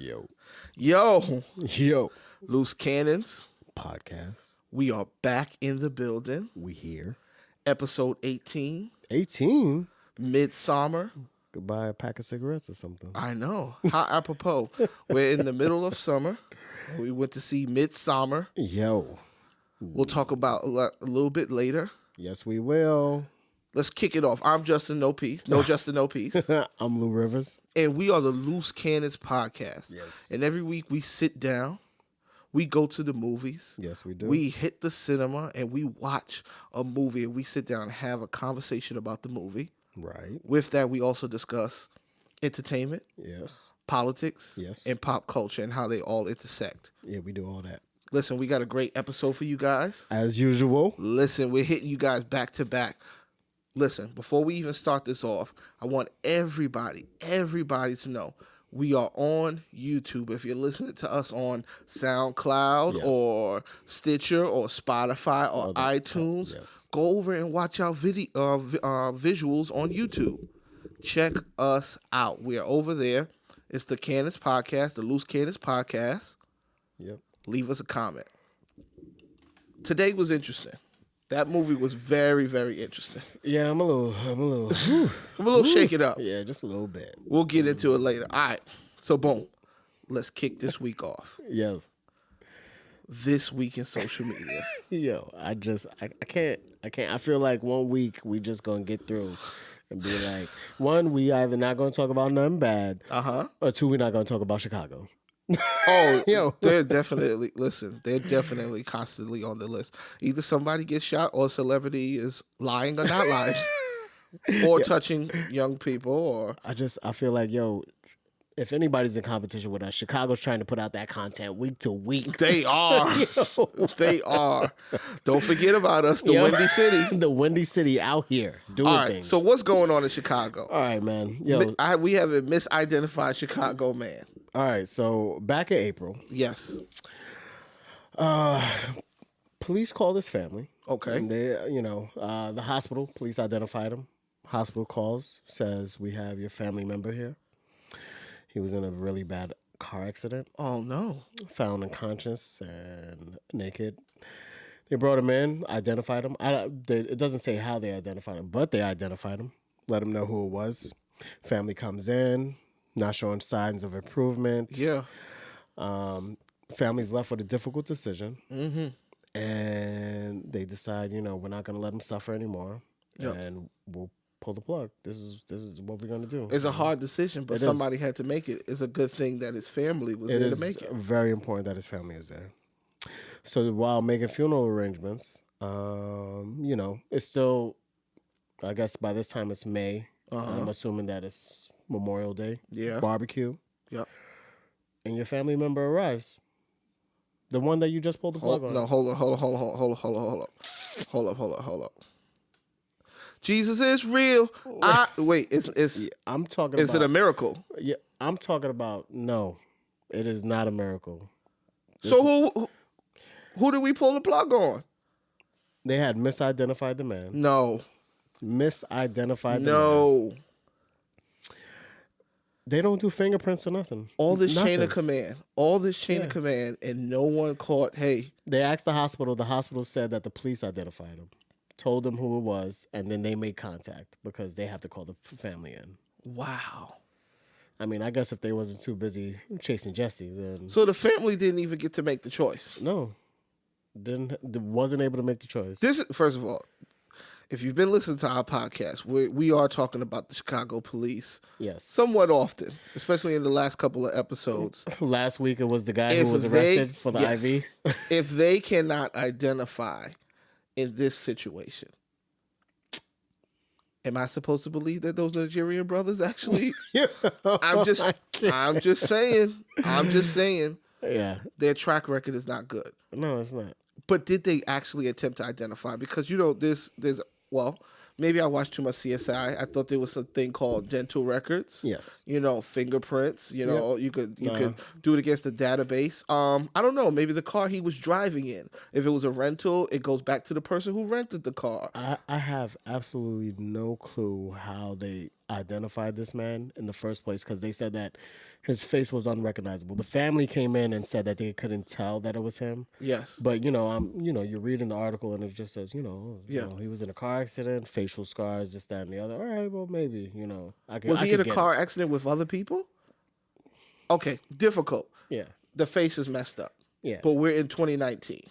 Yo. Yo. Yo. Loose Cannons. Podcast. We are back in the building. We here. Episode 18. 18? Midsommar. Goodbye a pack of cigarettes or something. I know. How apropos. We're in the middle of summer. We went to see Midsommar. Yo. We'll talk about a little bit later. Yes, we will. Let's kick it off. I'm Justin No Peace. No Justin No Peace. I'm Lou Rivers. And we are the Loose Cannons Podcast. Yes. And every week we sit down. We go to the movies. Yes, we do. We hit the cinema and we watch a movie and we sit down and have a conversation about the movie. Right. With that, we also discuss entertainment, Yes. politics, Yes. and pop culture and how they all intersect. Yeah, we do all that. Listen, we got a great episode for you guys. As usual. Listen, we're hitting you guys back to back. Listen, before we even start this off, I want everybody to know we are on YouTube. If you're listening to us on SoundCloud Yes. or Stitcher or Spotify or iTunes, yes. go over and watch our visuals on YouTube. Check us out. We are over there. It's the Cannons Podcast, the Loose Cannons Podcast. Yep. Leave us a comment. Today was interesting. That movie was very, very interesting. Yeah, I'm a little shaken up. Yeah, just a little bit. We'll get into it later. All right. So, boom. Let's kick this week off. Yo. This week in social media. Yo, I can't. I feel like 1 week we just gonna get through and be like, one, we either not gonna talk about nothing bad, or two, we're not gonna talk about Chicago. Oh, Yo. they're definitely constantly on the list. Either somebody gets shot or a celebrity is lying or not lying. Or touching young people or I feel like, yo, if anybody's in competition with us, Chicago's trying to put out that content week to week. They are. They are. Don't forget about us, the Windy City. The Windy City out here doing All right, things. so what's going on in Chicago? All right, man. Yo, We have a misidentified Chicago man. all right, so back in April, Yes. police called his family. Okay. And they, the hospital, police identified him. Hospital calls, says, we have your family member here. He was in a really bad car accident. Oh, no. Found unconscious and naked. They brought him in, identified him. It doesn't say how they identified him, but they identified him, let him know who it was. Family comes in, not showing signs of improvement. Yeah. Family's left with a difficult decision. Mm-hmm. And they decide, we're not going to let him suffer anymore. Yep. And we'll pull the plug. This is what we're going to do. It's a hard decision, but somebody had to make it. It's a good thing that his family was there to make it. It is very important that his family is there. So while making funeral arrangements, it's still, I guess by this time it's May. I'm assuming that it's Memorial Day. Yeah. Barbecue. Yep. And your family member arrives. The one that you just pulled the plug on. No, hold up. Jesus is real. I'm talking Is about, it a miracle? Yeah, I'm talking about, no, it is not a miracle. So who did we pull the plug on? They had misidentified the man. No. Misidentified the man. No. They don't do fingerprints or nothing. All this Nothing. chain of command, and no one caught, hey. They asked the hospital. The hospital said that the police identified him, told them who it was, and then they made contact because they have to call the family in. Wow. I mean, I guess if they wasn't too busy chasing Jesse, then... So the family didn't even get to make the choice? No. Wasn't able to make the choice. First of all, if you've been listening to our podcast, we are talking about the Chicago police. Yes. Somewhat often, especially in the last couple of episodes. Last week, it was the guy who was arrested for the IV. If they cannot identify in this situation, am I supposed to believe that those Nigerian brothers actually? I'm just saying. Yeah. Their track record is not good. No, it's not. But did they actually attempt to identify? Because maybe I watched too much CSI. I thought there was a thing called dental records. Yes. Fingerprints. You could do it against the database. I don't know. Maybe the car he was driving in. If it was a rental, it goes back to the person who rented the car. I have absolutely no clue how they identified this man in the first place because they said that his face was unrecognizable. The family came in and said that they couldn't tell that it was him. Yes. But you're reading the article and it just says, he was in a car accident, facial scars, this, that, and the other. All right, well, maybe, Was he in a car accident with other people? Okay, difficult. Yeah. The face is messed up. Yeah. But we're in 2019.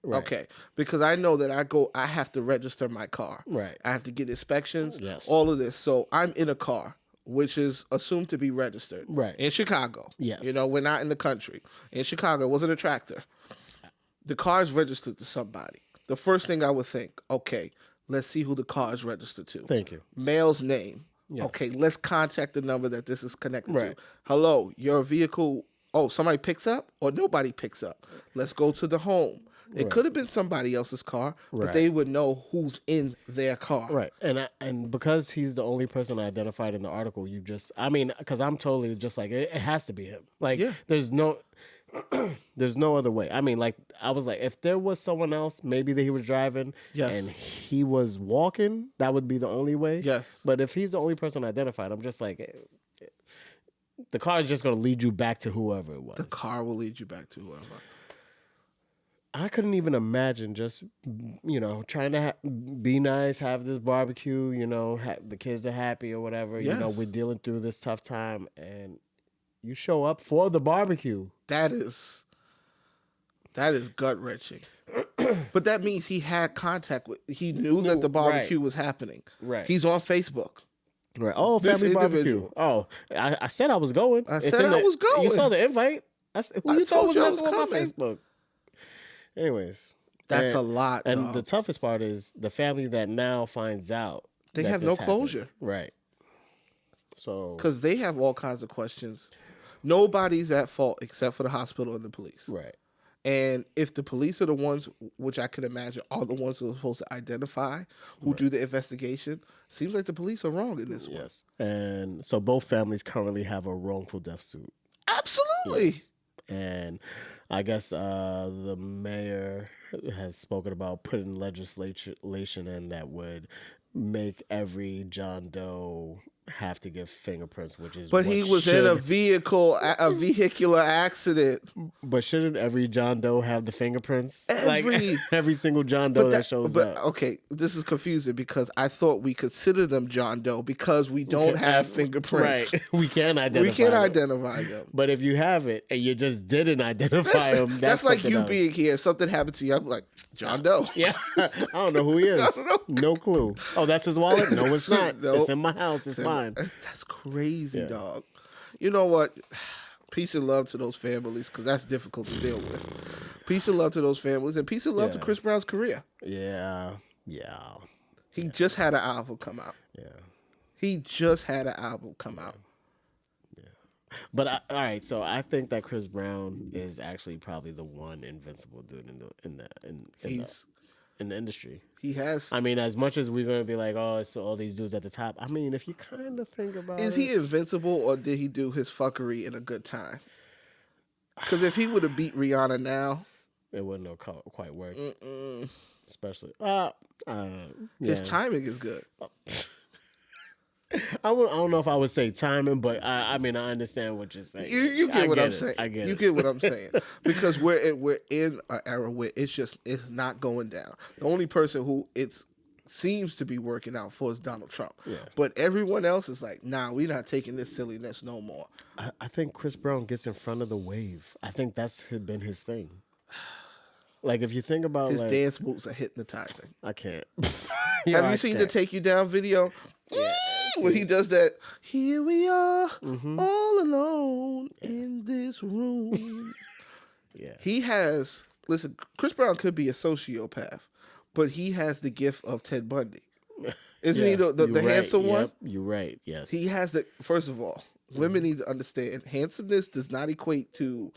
Right. Okay, because I know that I have to register my car. Right. I have to get inspections. Yes. All of this. So I'm in a car, which is assumed to be registered. Right. In Chicago. Yes. We're not in the country. In Chicago, it wasn't a tractor. The car is registered to somebody. The first thing I would think, okay, let's see who the car is registered to. Thank you. Male's name. Yes. Okay, let's contact the number that this is connected Right. to. Hello, your vehicle. Oh, somebody picks up or nobody picks up. Let's go to the home. It could have been somebody else's car, but they would know who's in their car. Right. And because he's the only person identified in the article, because I'm totally just like, it has to be him. Like, there's no other way. I mean, like, I was like, if there was someone else, maybe that he was driving and he was walking, that would be the only way. Yes. But if he's the only person identified, I'm just like, the car is just going to lead you back to whoever it was. The car will lead you back to whoever. I couldn't even imagine just, trying to be nice, have this barbecue, the kids are happy or whatever. Yes. We're dealing through this tough time and you show up for the barbecue. That is gut-wrenching. But that means he had contact with, he knew that the barbecue was happening. Right. He's on Facebook. Right. Oh, family barbecue. Oh, I said I was going. I said I was going. You saw the invite. Who you thought was messing with my coming. Facebook? Anyways, that's a lot. And dog. the toughest part is the family that now finds out they that have this no happened. closure, right? So because they have all kinds of questions. Nobody's at fault except for the hospital and the police. right, And if the police are the ones, which I can imagine are the ones who are supposed to identify, who do the investigation, seems like the police are wrong in this one. yes. And so both families currently have a wrongful death suit. Absolutely. Yes. And I guess the mayor has spoken about putting legislation in that would make every John Doe have to give fingerprints, which is. But he was in a vehicular accident. But shouldn't every John Doe have the fingerprints? Every single John Doe that shows up. Okay, this is confusing because I thought we consider them John Doe because we don't have fingerprints. Right, we can identify. We can identify them. But if you have it and you just didn't identify them, that's like you else. being here. Something happened to you. I'm like John Doe. Yeah, I don't know who he is. No clue. Oh, that's his wallet? No, it's not. Nope. It's in my house. It's mine. That's crazy, dog. You know what? Peace and love to those families because that's difficult to deal with. Peace and love to those families and peace and love to Chris Brown's career. Yeah. He just had an album come out. Yeah. He just had an album come out. Yeah. But all right, so I think that Chris Brown is actually probably the one invincible dude in the industry. He has. I mean, as much as we're gonna be like, oh, it's all these dudes at the top. I mean, if you kind of think about Is he invincible or did he do his fuckery in a good time? Because if he would have beat Rihanna now, it wouldn't have quite worked. Especially, his timing is good. I don't know if I would say timing, but I mean, I understand what you're saying. You get what I'm saying. I get it. You get what I'm saying. Because we're in an era where it's not going down. The only person who it seems to be working out for is Donald Trump. Yeah. But everyone else is like, nah, we're not taking this silliness no more. I think Chris Brown gets in front of the wave. I think that's been his thing. Like, if you think about his dance moves are hypnotizing. I can't. Have you seen the Take You Down video? Yeah. When he does that, here we are, all alone in this room. Yeah. He has, listen, Chris Brown could be a sociopath, but he has the gift of Ted Bundy. Isn't he the handsome one? You're right, yes. He has the, first of all, women need to understand, handsomeness does not equate to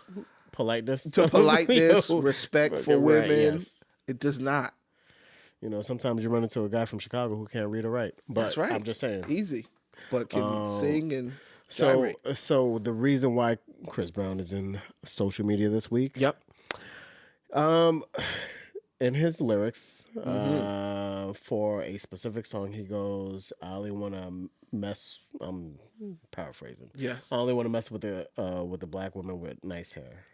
politeness. Respect for women. Yes. It does not. Sometimes you run into a guy from Chicago who can't read or write. But that's right. I'm just saying. Easy. But can sing and so gyrate. So the reason why Chris Brown is in social media this week. Yep. In his lyrics, for a specific song, he goes, I only want to mess I'm paraphrasing. Yes. I only want to mess with the black woman with nice hair.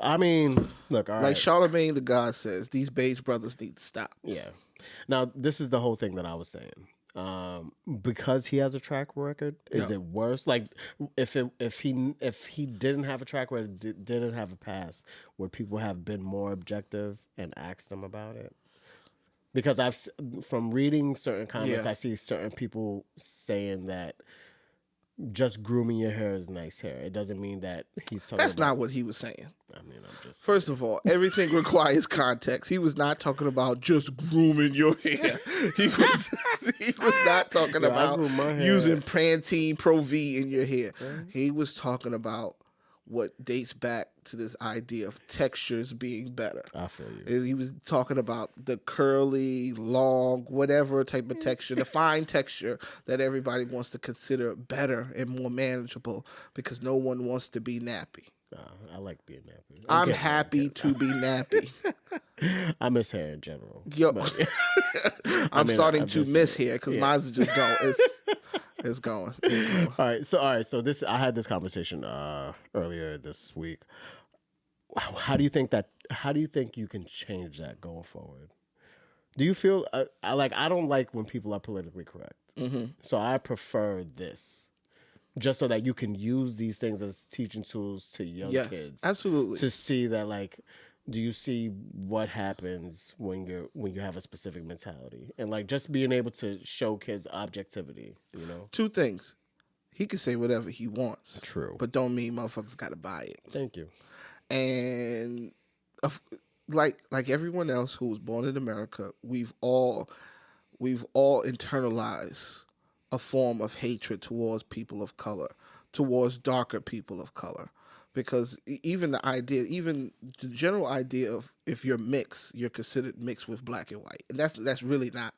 I mean, look, all Like right. Charlemagne the God says, these beige brothers need to stop. Yeah. Now, this is the whole thing that I was saying. Because he has a track record, is Yeah. it worse? Like, if he didn't have a track record, didn't have a past, would people have been more objective and asked them about it? Because from reading certain comments, Yeah. I see certain people saying that just grooming your hair is nice hair. It doesn't mean that he's talking That's about. not what he was saying. I mean, I'm just First of all, everything requires context. He was not talking about just grooming your hair. He was not talking Yo, I about grew my hair. using Pantene Pro V in your hair. He was talking about what dates back to this idea of textures being better. I feel you. He was talking about the curly, long, whatever type of texture, the fine texture that everybody wants to consider better and more manageable because no one wants to be nappy. I like being nappy. I'm happy to be nappy. I miss hair in general. Yo, but- I'm starting I'm to just miss saying. hair because Yeah. mine's just going. It's going. All right. So this I had this conversation earlier this week. How do you think you can change that going forward? Do you feel I don't like when people are politically correct. Mm-hmm. So I prefer this, just so that you can use these things as teaching tools to young Yes, kids. absolutely. To see that, like, do you see what happens when you have a specific mentality, and like just being able to show kids objectivity, you know? Two things. He can say whatever he wants. True. But don't mean motherfuckers got to buy it. Thank you. And like everyone else who was born in America, we've all internalized a form of hatred towards people of color, towards darker people of color. Because even the general idea of if you're mixed, you're considered mixed with black and white. And that's really not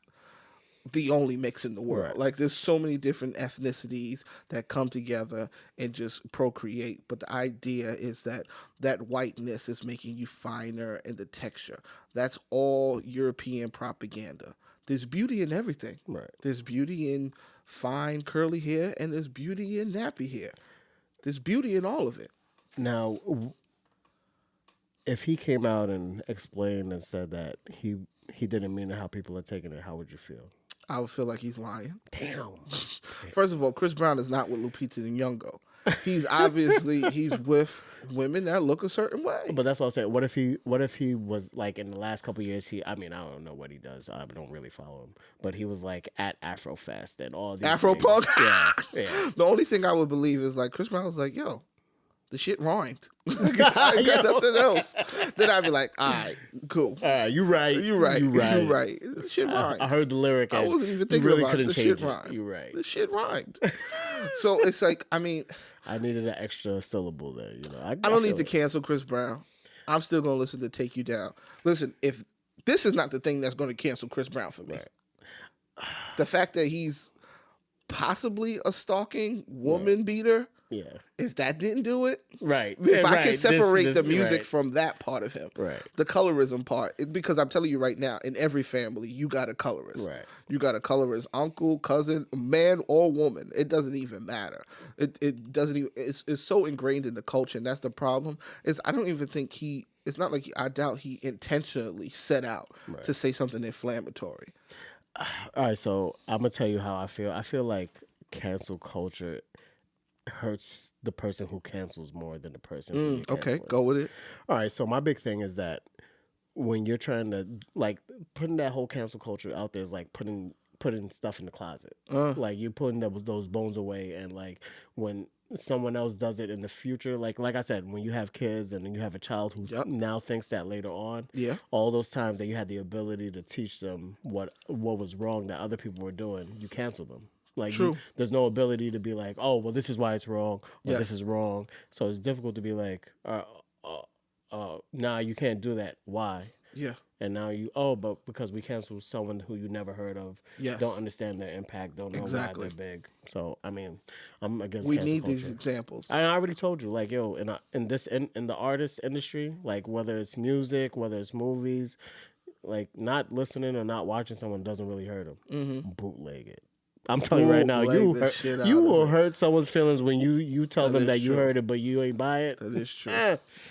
the only mix in the world. Right. Like there's so many different ethnicities that come together and just procreate. But the idea is that whiteness is making you finer in the texture. That's all European propaganda. There's beauty in everything. Right. There's beauty in fine curly hair and there's beauty in nappy hair. There's beauty in all of it. Now, if he came out and explained and said that he didn't mean it how people are taking it, how would you feel? I would feel like he's lying. Damn. First of all, Chris Brown is not with Lupita Nyong'o. He's obviously he's with women that look a certain way. But that's what I'm saying. What if he was like in the last couple of years? I don't know what he does. I don't really follow him. But he was like at Afrofest and all these Afropunk? Yeah. The only thing I would believe is like Chris Brown was like, yo, the shit rhymed. I got nothing else. Then I'd be like, all right, cool. All right, you right. You're right. You're right. The shit rhymed. I heard the lyric. I wasn't even you thinking really about couldn't the change shit it. rhymed. You're right. The shit rhymed. So it's like, I mean, I needed an extra syllable there. You know, I don't need to it. cancel Chris Brown. I'm still gonna listen to Take You Down. Listen, if this is not the thing that's gonna cancel Chris Brown for me, the fact that he's possibly a stalking woman beater. Yeah. If that didn't do it, Right. if I can Right. separate the music right. from that part of him, Right. the colorism part, because I'm telling you right now, in every family, you got a colorist. Right. You got a colorist, uncle, cousin, man or woman. It doesn't even matter. It doesn't even. It's so ingrained in the culture, and that's the problem. Is I don't even think he. It's not like I doubt he intentionally set out to say something inflammatory. All right, so I'm gonna tell you how I feel. I feel like cancel culture hurts the person who cancels more than the person who you're Okay, canceling. go with it. All right, so my big thing is that when you're trying to like putting that whole cancel culture out there is like putting stuff in the closet. Like you're putting those bones away, and like when someone else does it in the future, like I said, when you have kids and then you have a child who now thinks that later on, all those times that you had the ability to teach them what was wrong that other people were doing, you cancel them. Like there's no ability to be like, oh well, this is why it's wrong, or this is wrong. So it's difficult to be like, nah, you can't do that. Why? Yeah. And now but because we canceled someone who you never heard of, don't understand their impact, don't know why they're big. So I mean, I'm against. We cancel need culture. these examples. I already told you, like yo, in the artist industry, like whether it's music, whether it's movies, like not listening or not watching someone doesn't really hurt them. Bootleg it. I'm telling you right now, you will hurt someone's feelings when you tell them that you heard it, but you ain't buy it. That is true.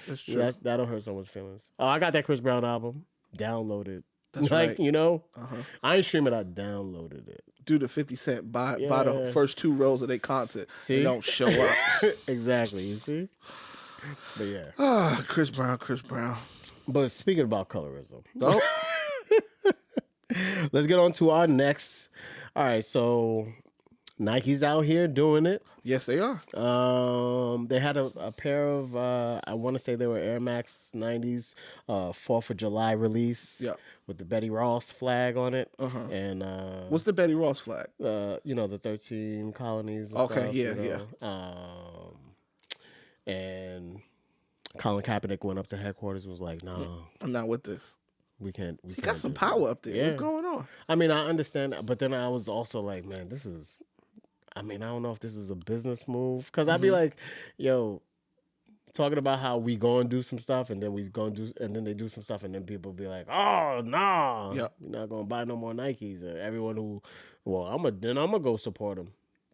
That's true. That'll hurt someone's feelings. Oh, I got that Chris Brown album. Downloaded. That's like, right. You know, I ain't streaming. I downloaded it. Do the 50 Cent buy the first 2 rows of their concert. See? They don't show up. Exactly. You see? But yeah. Chris Brown. But speaking about colorism. Oh. Let's get on to our next. All right, so Nike's out here doing it. Yes, they are. They had a pair of, I want to say they were Air Max 90s, 4th of July release. Yeah. With the Betty Ross flag on it. And what's the Betty Ross flag? You know, the 13 colonies. And okay, stuff, yeah. And Colin Kaepernick went up to headquarters, was like, "No, I'm not with this. We can't." He got some power up there. Yeah. What's going on? I mean, I understand, but then I was also like, man, this is. I mean, I don't know if this is a business move, because I'd be like, yo, talking about how we go and do some stuff, and then we go and do, and then they do some stuff, and then people be like, oh no, we're not gonna buy no more Nikes. Or everyone who, well, I'm gonna go support them.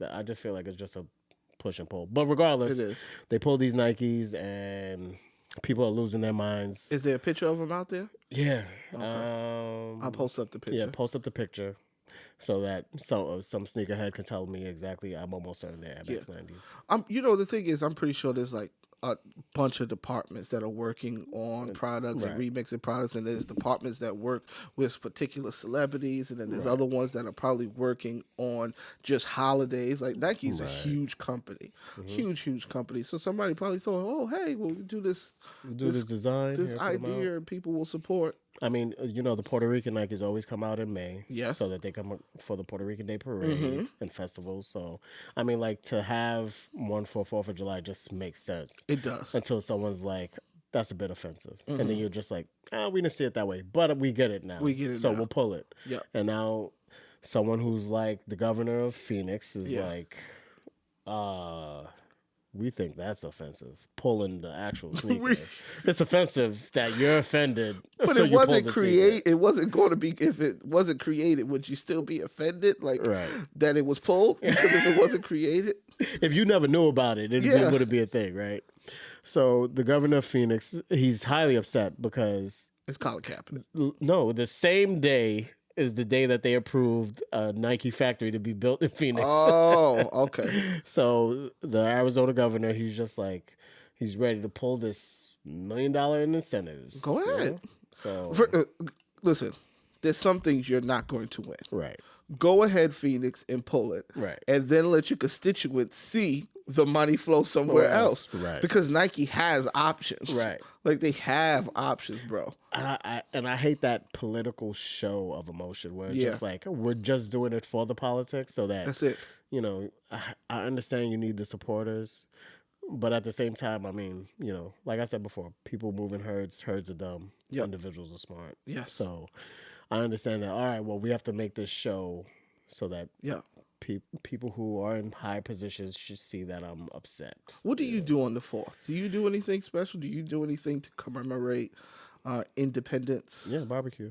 I just feel like it's just a push and pull. But regardless, it is. They pull these Nikes, and people are losing their minds. Is there a picture of them out there? Yeah. Okay. I'll post up the picture. Yeah, post up the picture. So that some sneakerhead can tell me exactly. I'm almost certain they're MX 90s. You know, the thing is, I'm pretty sure there's like a bunch of departments that are working on products and remixing products, and there's departments that work with particular celebrities, and then there's other ones that are probably working on just holidays. Like Nike's a huge company, huge company. So somebody probably thought, oh, hey, well, we do this design, this idea, and people will support. I mean, you know, the Puerto Rican Nikes always come out in May. Yes. So that they come for the Puerto Rican Day Parade and festivals. So, I mean, like, to have one for 4th of July just makes sense. It does. Until someone's like, that's a bit offensive. And then you're just like, we didn't see it that way. But we get it now. So we'll pull it. Yeah. And now someone who's like the governor of Phoenix is like, we think that's offensive. Pulling the actual sneakers. It's offensive that you're offended. But so it wasn't created. It wasn't going to be. If it wasn't created, would you still be offended? Like that it was pulled? Because if it wasn't created, if you never knew about it, it wouldn't be a thing, right? So the governor of Phoenix, he's highly upset because it's Colin Kaepernick. No, the same day is the day that they approved a Nike factory to be built in Phoenix. Oh, okay. So the Arizona governor, he's just like, he's ready to pull this $1 million in incentives. Go ahead. You know? Listen, there's some things you're not going to win. Right. Go ahead, Phoenix, and pull it. Right. And then let your constituents see the money flow somewhere else. Right. Because Nike has options. Right. Like, they have options, bro. I hate that political show of emotion where it's just like, we're just doing it for the politics so that, that's it. You know, I understand you need the supporters, but at the same time, I mean, you know, like I said before, people moving herds are dumb. Individuals are smart. Yes. So I understand that. All right, well, we have to make this show so that people who are in high positions should see that I'm upset. What do you do on the 4th? Do you do anything special? Do you do anything to commemorate independence? Yeah, barbecue.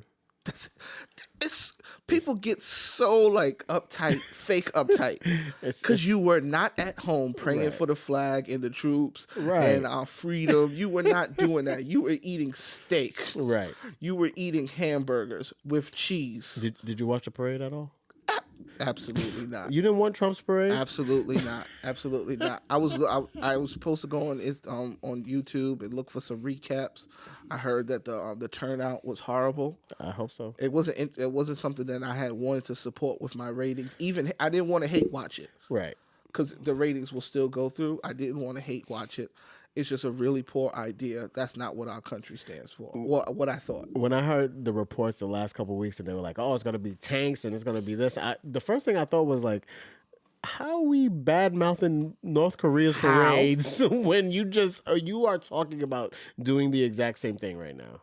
It's people get so like uptight, fake uptight, because you were not at home praying for the flag and the troops and our freedom. You were not doing that. You were eating steak. Right. You were eating hamburgers with cheese. Did you watch the parade at all? Absolutely not. You didn't want Trump's parade? Absolutely not. Absolutely not. I was supposed to go on YouTube and look for some recaps. I heard that the turnout was horrible. I hope so. It wasn't something that I had wanted to support with my ratings. Even I didn't want to hate watch it. Right. Because the ratings will still go through. I didn't want to hate watch it. It's just a really poor idea. That's not what our country stands for. What I thought. When I heard the reports the last couple of weeks and they were like, oh, it's going to be tanks and it's going to be this, the first thing I thought was like, how are we bad-mouthing North Korea's parades when you are talking about doing the exact same thing right now?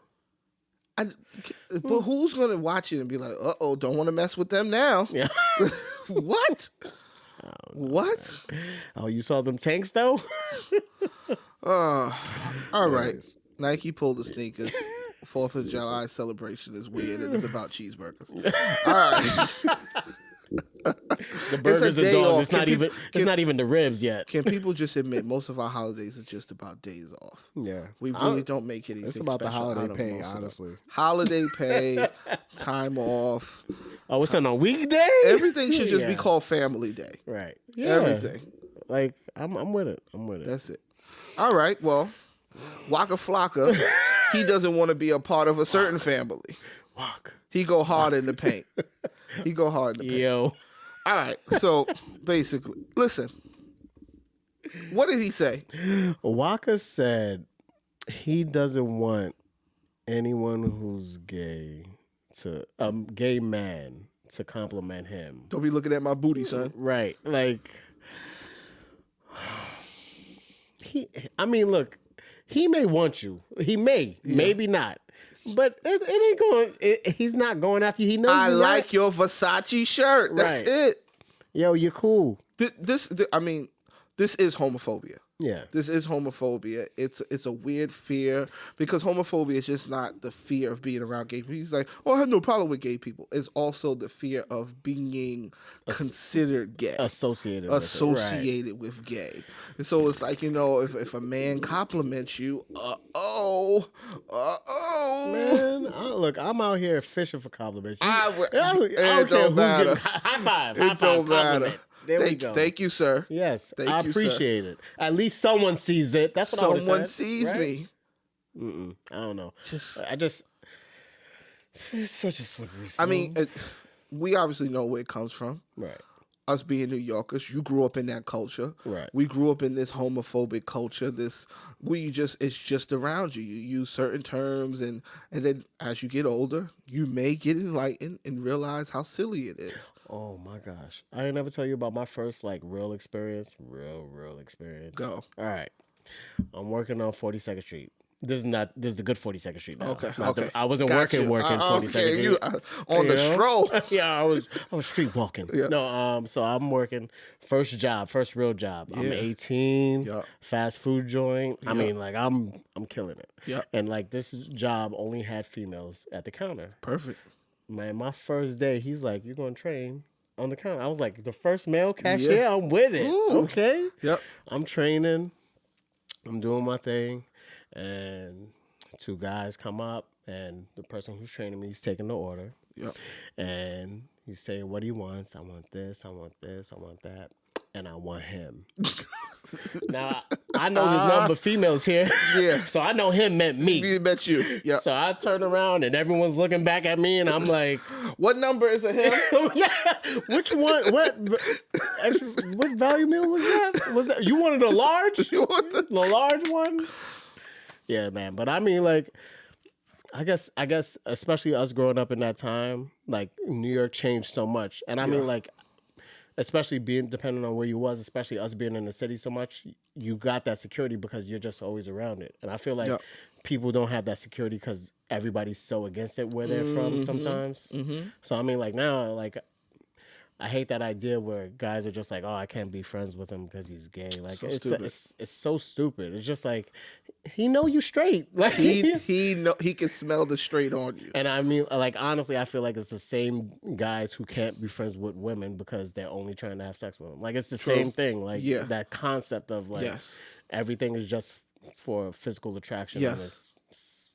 But who's going to watch it and be like, uh-oh, don't want to mess with them now? Yeah. What? What? Oh, you saw them tanks, though? All right. Nike pulled the sneakers 4th of July celebration is weird and it's about cheeseburgers. All right. The burgers and dogs. Off. It's not even the ribs yet. Can people just admit most of our holidays are just about days off? Yeah. We really don't make anything It's about the special holiday out of pay, most of them. honestly. Holiday pay, time off. Oh, what's on a weekday? Everything should just be called Family Day. Right. Yeah. Everything. Like, I'm with it. That's it. All right. Well, Waka Flocka, he doesn't want to be a part of a certain family. Waka. He go hard in the paint. Yo. All right. So basically, listen. What did he say? Waka said he doesn't want anyone who's gay gay man to compliment him. Don't be looking at my booty, son. Right. Like, look, he may want you. He may, maybe not. But it ain't going. He's not going after you. He knows. I like your Versace shirt. That's it. Yo, you're cool. This is homophobia. Yeah. This is homophobia. It's a weird fear because homophobia is just not the fear of being around gay people. He's like, oh, I have no problem with gay people. It's also the fear of being considered gay. Associated with gay. And so it's like, if a man compliments you, Man, look, I'm out here fishing for compliments. I don't care who's getting high five. It don't matter. There we go. Thank you, sir. Yes, I appreciate it. At least someone sees it. That's what I would have said. Someone sees me. I don't know. It's such a slippery slope. I mean, we obviously know where it comes from. Right. Us being New Yorkers, you grew up in that culture. Right. We grew up in this homophobic culture. It's just around you. You use certain terms, and then as you get older, you may get enlightened and realize how silly it is. Oh my gosh. I didn't ever tell you about my first real experience. Real experience. Go. All right. I'm working on 42nd Street. This is the good 42nd Street now. Okay. I wasn't working 42nd Street. You on the stroll. Yeah, I was street walking. Yeah. No, so I'm working first real job. I'm 18, fast food joint. I mean, I'm killing it. Yeah. And this job only had females at the counter. Perfect. Man, my first day, he's like, you're going to train on the counter. I was like, the first male cashier, I'm with it. Ooh. Okay. Yep. I'm training. I'm doing my thing. And 2 guys come up, and the person who's training me is taking the order. Yep. And he's saying what he wants. I want this, I want this, I want that, and I want him. Now, I know there's nothing but females here. Yeah. So I know him meant me. He meant you. Yeah. So I turn around, and everyone's looking back at me, and I'm like, what number is it him? yeah. Which one? What value meal was that? Was that you wanted a large? The large one? Yeah, man. But I mean, I guess, especially us growing up in that time, New York changed so much, and I mean, especially depending on where you was, especially us being in the city so much, you got that security because you're just always around it, and I feel like people don't have that security because everybody's so against it where they're from sometimes. Mm-hmm. So I mean, now, I hate that idea where guys are just like, oh, I can't be friends with him because he's gay. It's so stupid. It's just he know you straight. He can smell the straight on you. And I mean, honestly, I feel like it's the same guys who can't be friends with women because they're only trying to have sex with them. It's the same thing. That concept of everything is just for physical attraction. Yes.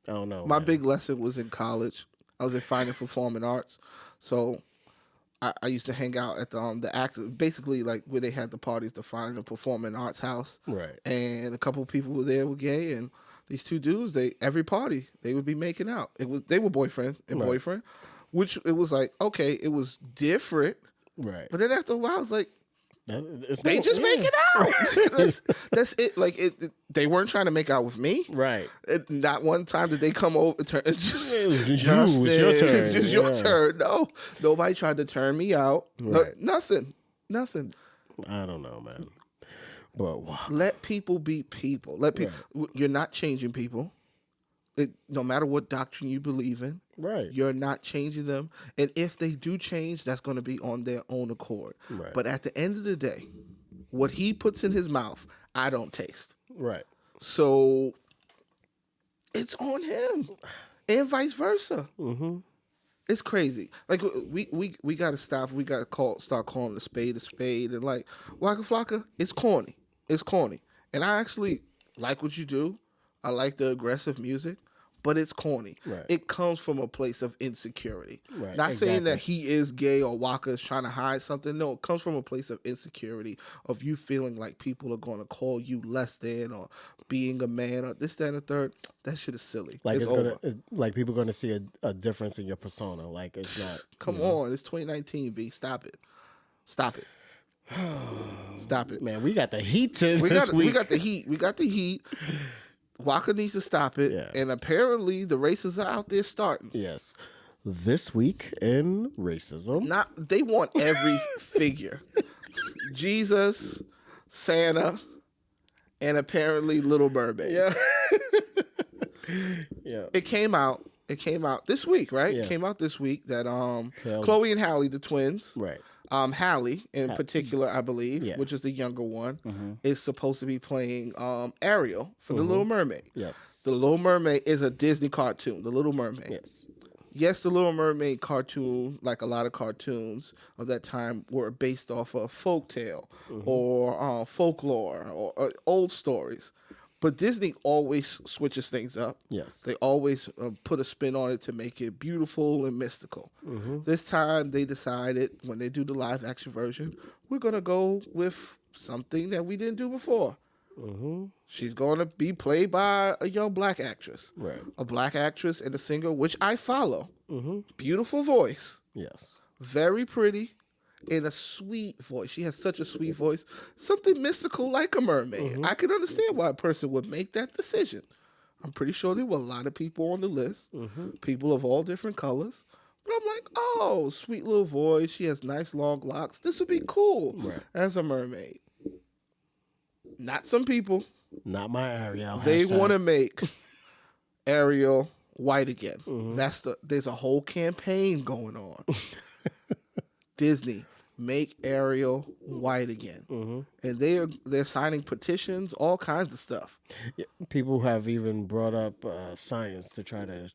I don't know. My big lesson was in college. I was in fine and performing arts, so I used to hang out at the active, basically where they had the parties, the Fine and Performing Arts House. Right. And a couple of people were there were gay, and these 2 dudes, every party they would be making out. They were boyfriend and boyfriend, which it was okay, it was different. Right. But then after a while, I was like, they just make it out. That's it. They weren't trying to make out with me. Right. Not one time did they come over. It's your turn. Just your turn. No, nobody tried to turn me out. Right. Nothing. I don't know, man. But wow. Let people be people. Let people. Right. You're not changing people. No matter what doctrine you believe in, right? You're not changing them, and if they do change, that's going to be on their own accord. Right. But at the end of the day, what he puts in his mouth, I don't taste. Right. So It's on him, and vice versa. Mm-hmm. It's crazy. Like we gotta stop. We gotta start calling a spade, and like Waka Flocka, it's corny. It's corny, and I actually like what you do. I like the aggressive music, but it's corny. Right. It comes from a place of insecurity. Right, Not saying that exactly. he is gay or Waka is trying to hide something. No, it comes from a place of insecurity, of you feeling like people are going to call you less than or being a man or this, that, and the third. That shit is silly. Like It's over. like people gonna see a difference in your persona. Like it's not. Come on, it's 2019, B. Stop it. Stop it. Stop it. Man, we got the heat to We this got week. we got the heat. We got the heat. Waka needs to stop it. Yeah. And apparently the races are out there starting. Yes. This week in racism. They want every figure. Jesus, Santa, and apparently Little Mermaid. Yeah. Yeah. It came out this week, right? Yes. It came out this week that Chloe and Halle, the twins. Right. Halle in particular, I believe, Yeah. which is the younger one, is supposed to be playing Ariel for The Little Mermaid. Yes. The Little Mermaid is a Disney cartoon, The Little Mermaid. Yes. Yes, The Little Mermaid cartoon, like a lot of cartoons of that time, were based off of folktale or folklore or old stories. But Disney always switches things up. Yes. They always put a spin on it to make it beautiful and mystical. This time they decided, when they do the live action version, we're going to go with something that we didn't do before. She's going to be played by a young black actress. Right. A black actress and a singer, which I follow. Beautiful voice. Yes. Very pretty. And a sweet voice. She has such a sweet voice. Something mystical like a mermaid. I can understand why a person would make that decision. I'm pretty sure there were a lot of people on the list. People of all different colors. But I'm like, oh, sweet little voice. She has nice long locks. This would be cool as a mermaid. Not some people. Not my Ariel. They Hashtag. want to make Ariel white again. There's a whole campaign going on. Disney, make Ariel white again, and they're signing petitions, all kinds of stuff. Yeah, people have even brought up science to try to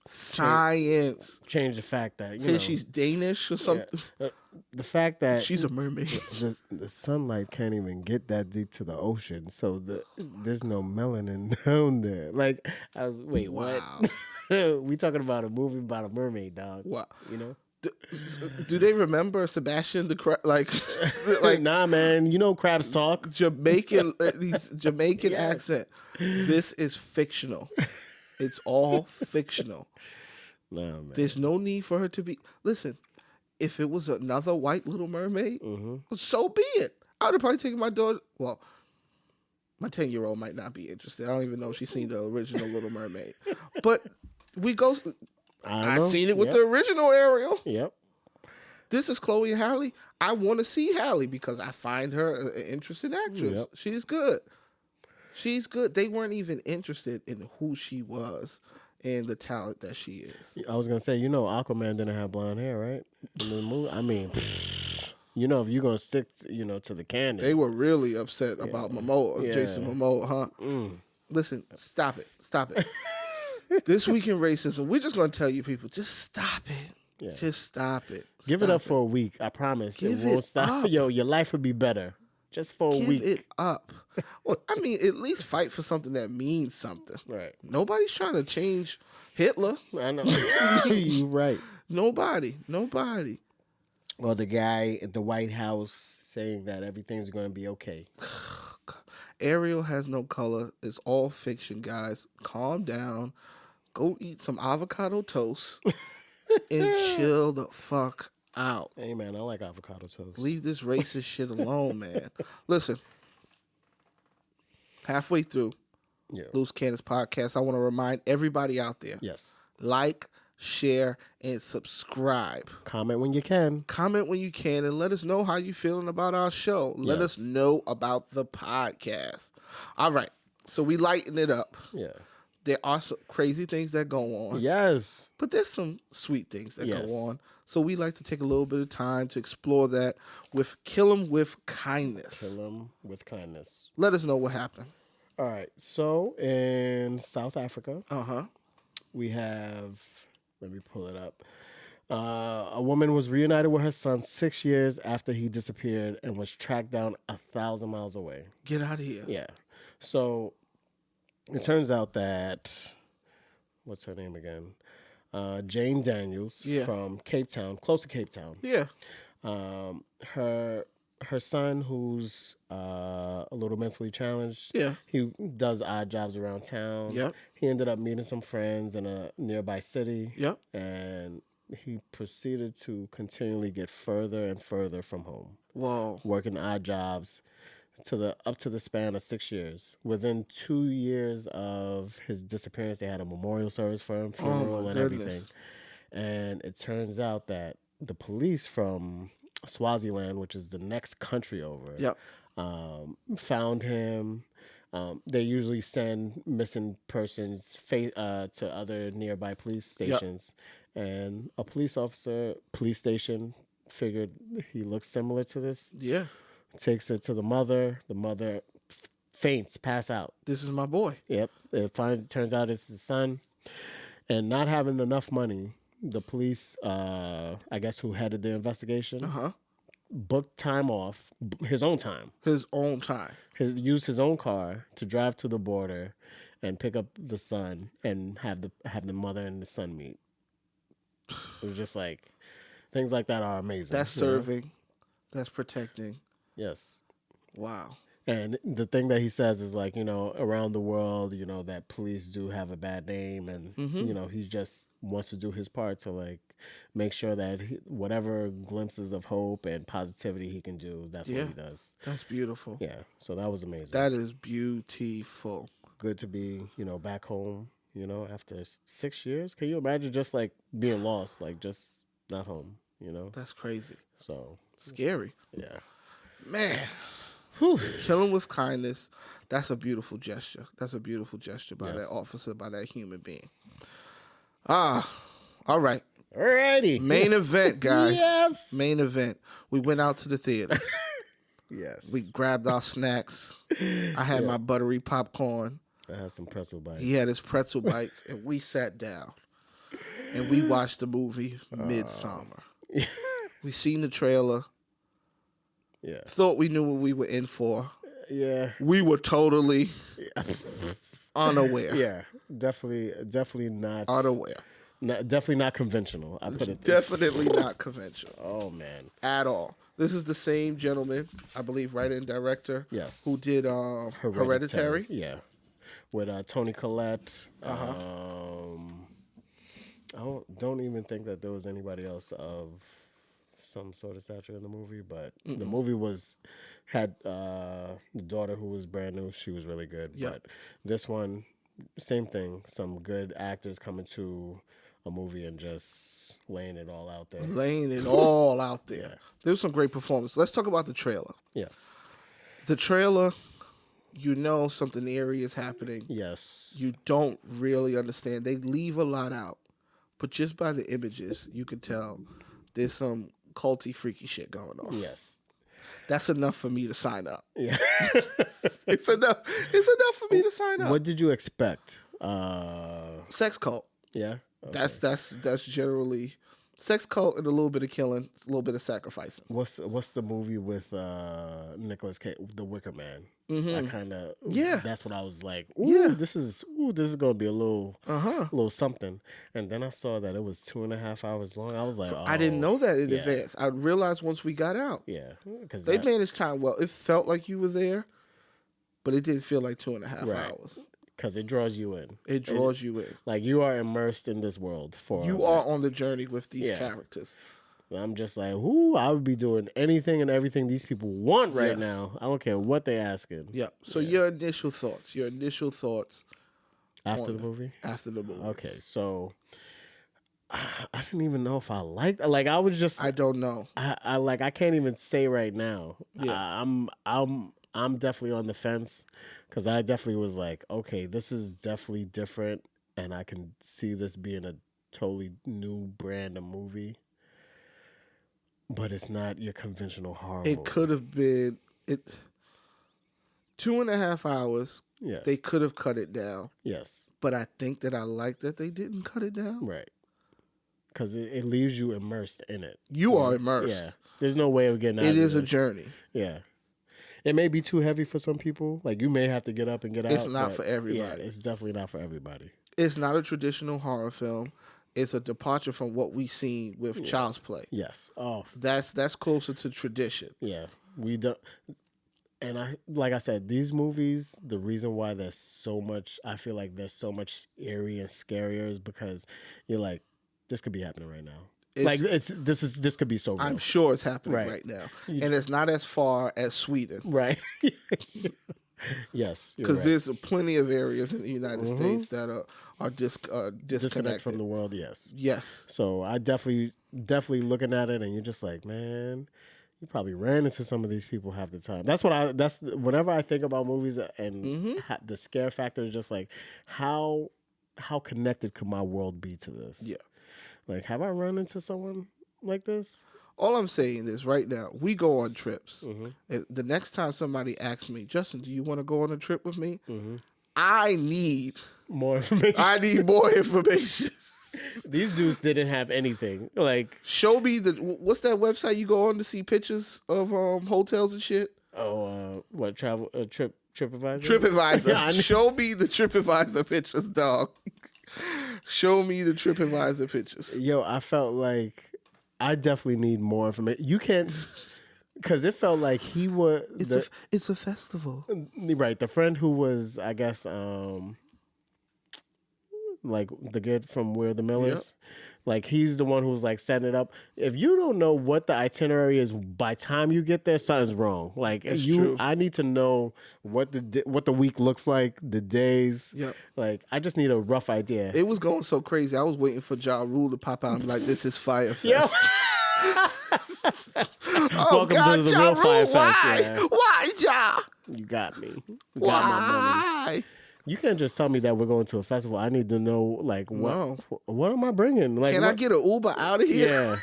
Change the fact that say she's Danish or something. the fact that She's a mermaid. the sunlight can't even get that deep to the ocean, so there's no melanin down there. Like, wait, Wow. what? We talking about a movie about a mermaid, dog. Wow. You know? Do they remember Sebastian the Crab? Like Nah, man. You know crabs talk. Jamaican, these Jamaican accent. This is fictional. It's all fictional. Nah, man. There's no need for her to be. Listen, if it was another white Little Mermaid, so be it. I would have probably taken my daughter. Well, my 10-year-old might not be interested. I don't even know if she's seen the original Little Mermaid. But we go. I've seen it with the original Ariel. Yep. This is Chloe and Halle. I want to see Halle because I find her an interesting actress. Yep. She's good. She's good. They weren't even interested in who she was and the talent that she is. I was gonna say, Aquaman didn't have blonde hair, right? In the movie. I mean, if you're gonna stick, to the canon. They were really upset about Momoa, Yeah. Jason Momoa, huh? Listen, stop it. Stop it. This week in racism, we're just going to tell you people, just stop it. Yeah. Just stop it. Give it up for a week. I promise. Give it won't it stop. up. Yo, your life would be better. Just for a Give week. it up. Well, I mean, at least fight for something that means something. Right. Nobody's trying to change Hitler. I know. You're right. Nobody. Or the guy at the White House saying that everything's going to be okay. Ariel has no color. It's all fiction, guys. Calm down. Go eat some avocado toast and chill the fuck out. Hey, man, I like avocado toast. Leave this racist shit alone, man. Listen, halfway through Loose Cannons Podcast, I want to remind everybody out there, Yes. like, share, and subscribe. Comment when you can. Comment when you can and let us know how you feeling about our show. Let us know about the podcast. All right, so we lighten it up. Yeah. There are some crazy things that go on. Yes. But there's some sweet things that go on. So we like to take a little bit of time to explore that with Kill 'em with Kindness. Kill 'em with kindness. Let us know what happened. All right. So in South Africa, Uh-huh. we have. Let me pull it up. A woman was reunited with her son 6 years after he disappeared and was tracked down 1,000 miles away. Get out of here. Yeah. So it turns out that what's her name again? Jane Daniels from Cape Town, close to Cape Town. Yeah. Her son, who's a little mentally challenged, he does odd jobs around town. Yep. He ended up meeting some friends in a nearby city. Yep. And he proceeded to continually get further and further from home. Whoa. Working odd jobs up to the span of 6 years. Within 2 years of his disappearance, they had a memorial service for him, funeral and everything. And it turns out that the police from Swaziland, which is the next country over, found him. They usually send missing persons to other nearby police stations. And a police station figured he looks similar to this. Yeah. Takes it to the mother. The mother faints, pass out. This is my boy. Yep. It turns out it's his son. And not having enough money, the police, I guess who headed the investigation, booked time off, his own time. Used his own car to drive to the border and pick up the son and have the mother and the son meet. It was just like, things like that are amazing. That's serving. That's protecting. Yes. Wow. And the thing that he says is like, around the world, that police do have a bad name, and he just wants to do his part to like make sure that whatever glimpses of hope and positivity he can do, that's what he does. That's beautiful. Yeah. So that was amazing. That is beautiful. Good to be, back home, after 6 years. Can you imagine just like being lost, like just not home, That's crazy. So scary. Yeah. Man. Whew. Killing with kindness. That's a beautiful gesture. That's a beautiful gesture by that officer, by that human being. All right. Alrighty. Main event, guys. Yes. Main event. We went out to the theaters. Yes. We grabbed our snacks. I had my buttery popcorn. I had some pretzel bites. He had his pretzel bites, and we sat down. And we watched the movie Midsommar. We seen the trailer. Yeah. Thought we knew what we were in for. Yeah. We were totally unaware. Yeah. Definitely not unaware. Definitely not conventional. I put it definitely not conventional. Oh man. At all. This is the same gentleman, I believe, writer and director. Yes. Who did Hereditary. Yeah. With Toni Collette. I don't even think that there was anybody else of some sort of stature in the movie, but the movie had the daughter who was brand new. She was really good. But this one, same thing. Some good actors coming to a movie and just laying it all out there. Yeah. There was some great performance. Let's talk about the trailer. Yes. The trailer, something eerie is happening. Yes. You don't really understand. They leave a lot out. But just by the images, you can tell there's some culty, freaky shit going on. Yes. That's enough for me to sign up. Yeah. It's enough for me to sign up. What did you expect? Sex cult. Yeah. Okay. That's generally sex cult and a little bit of killing, a little bit of sacrificing. What's the movie with Nicolas Cage, The Wicker Man? I kind of that's what I was like. This is gonna be a little something. And then I saw that it was 2.5 hours long. I was like, I didn't know that in advance. I realized once we got out. Yeah, because they managed time well. It felt like you were there, but it did feel like 2.5 hours. Because it draws you in. It draws you in. Like you are immersed in this world. You are on the journey with these characters. I'm just like, I would be doing anything and everything these people want right now. I don't care what they're asking. Yeah. So your initial thoughts. After the movie? After the movie. Okay, so I didn't even know if I liked it. Like I was just I don't know. I can't even say right now. Yeah. I'm definitely on the fence because I definitely was like, okay, this is definitely different, and I can see this being a totally new brand of movie. But it's not your conventional horror movie. It could have been 2.5 hours Yeah. They could have cut it down. Yes. But I think that I like that they didn't cut it down. Right. Because it leaves you immersed in it. You are immersed. Yeah. There's no way of getting out It of is a this. journey. Yeah. It may be too heavy for some people. Like, you may have to get up and get out. It's not for everybody. Yeah, it's definitely not for everybody. It's not a traditional horror film. It's a departure from what we've seen with Child's Play. Yes. Oh. That's closer to tradition. Yeah. We don't. And like I said, these movies, the reason why there's so much, I feel like there's so much eerie and scarier is because you're like, this could be happening right now. This could be so real. I'm sure it's happening right now. And it's not as far as Sweden. Right. Yes. Because there's plenty of areas in the United States that are disconnected from the world, yes. Yes. So I definitely looking at it and you're just like, man, you probably ran into some of these people half the time. That's whenever I think about movies and the scare factor is just like, how connected could my world be to this? Yeah. Like, have I run into someone like this? All I'm saying is right now, we go on trips. And the next time somebody asks me, Justin, do you want to go on a trip with me? I need more information. I need more information. These dudes didn't have anything. Like, show me what's that website you go on to see pictures of hotels and shit? Oh, what travel TripAdvisor? TripAdvisor. Yeah, show me the TripAdvisor pictures, dog. Show me the TripAdvisor pictures. Yo, I felt like I definitely need more information. You can't, because it felt like he was. It's a festival, right? The friend who was, I guess, like the kid from We're the Millers. Yep. Like, he's the one who's like setting it up. If you don't know what the itinerary is by time you get there, something's wrong. Like, true. I need to know what the week looks like, the days. Yep. Like, I just need a rough idea. It was going so crazy. I was waiting for Ja Rule to pop out and be like, "This is Fire Fest." Welcome to the Ja real Rule, Fire Fest. Why? Yeah. Why, Ja? You got me. You why? got my money. You can't just tell me that we're going to a festival. I need to know, like, what am I bringing? Like, can I get an Uber out of here? Yeah.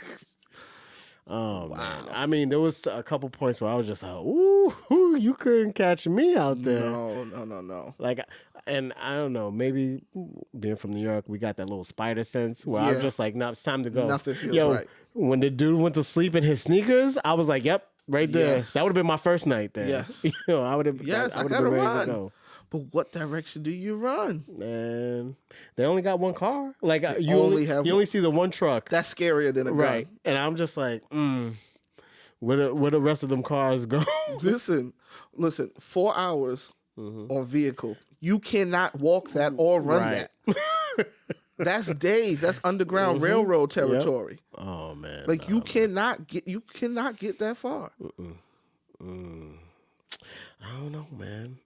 Oh, wow. Man. I mean, there was a couple points where I was just like, ooh, you couldn't catch me out there. No. Like, and I don't know, maybe being from New York, we got that little spider sense where I'm just like, no, it's time to go. Nothing feels right. When the dude went to sleep in his sneakers, I was like, yep, right there. Yes. That would have been my first night there. Yes. I would have been ready to go. But what direction do you run? Man, they only got one car. Like, you only see the one truck. That's scarier than a gun. Right. And I'm just like, where the rest of them cars go? Listen, 4 hours on vehicle. You cannot walk that or run that. That's days. That's underground railroad territory. Yep. Oh man. Like, you cannot get that far. I don't know, man.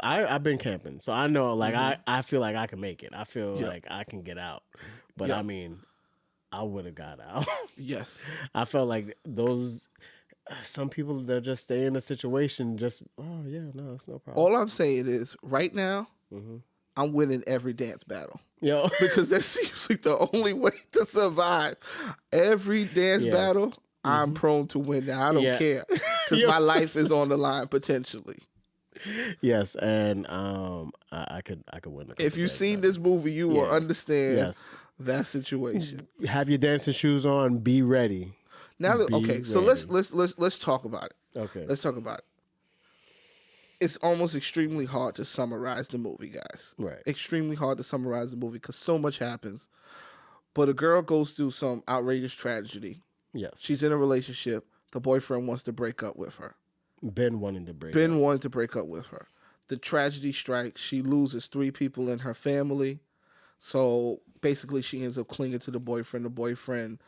I've been camping, so I know. Like, I feel like I can make it. I feel like I can get out. But I mean, I would have got out. Yes. I felt like some people, they'll just stay in a situation. Just it's no problem. All I'm saying is, right now, I'm winning every dance battle. Yo, because that seems like the only way to survive. Every dance battle, I'm prone to win. Now I don't care because my life is on the line potentially. Yes, and I could win. If you've seen this movie, you will understand that situation. Have your dancing shoes on. Be ready. Now, so let's talk about it. Okay, let's talk about it. It's almost extremely hard to summarize the movie, guys. Right, extremely hard to summarize the movie because so much happens. But a girl goes through some outrageous tragedy. Yes, she's in a relationship. The boyfriend wants to break up with her. Ben wanted to break up with her. The tragedy strikes. She loses 3 people in her family. So basically she ends up clinging to the boyfriend. The boyfriend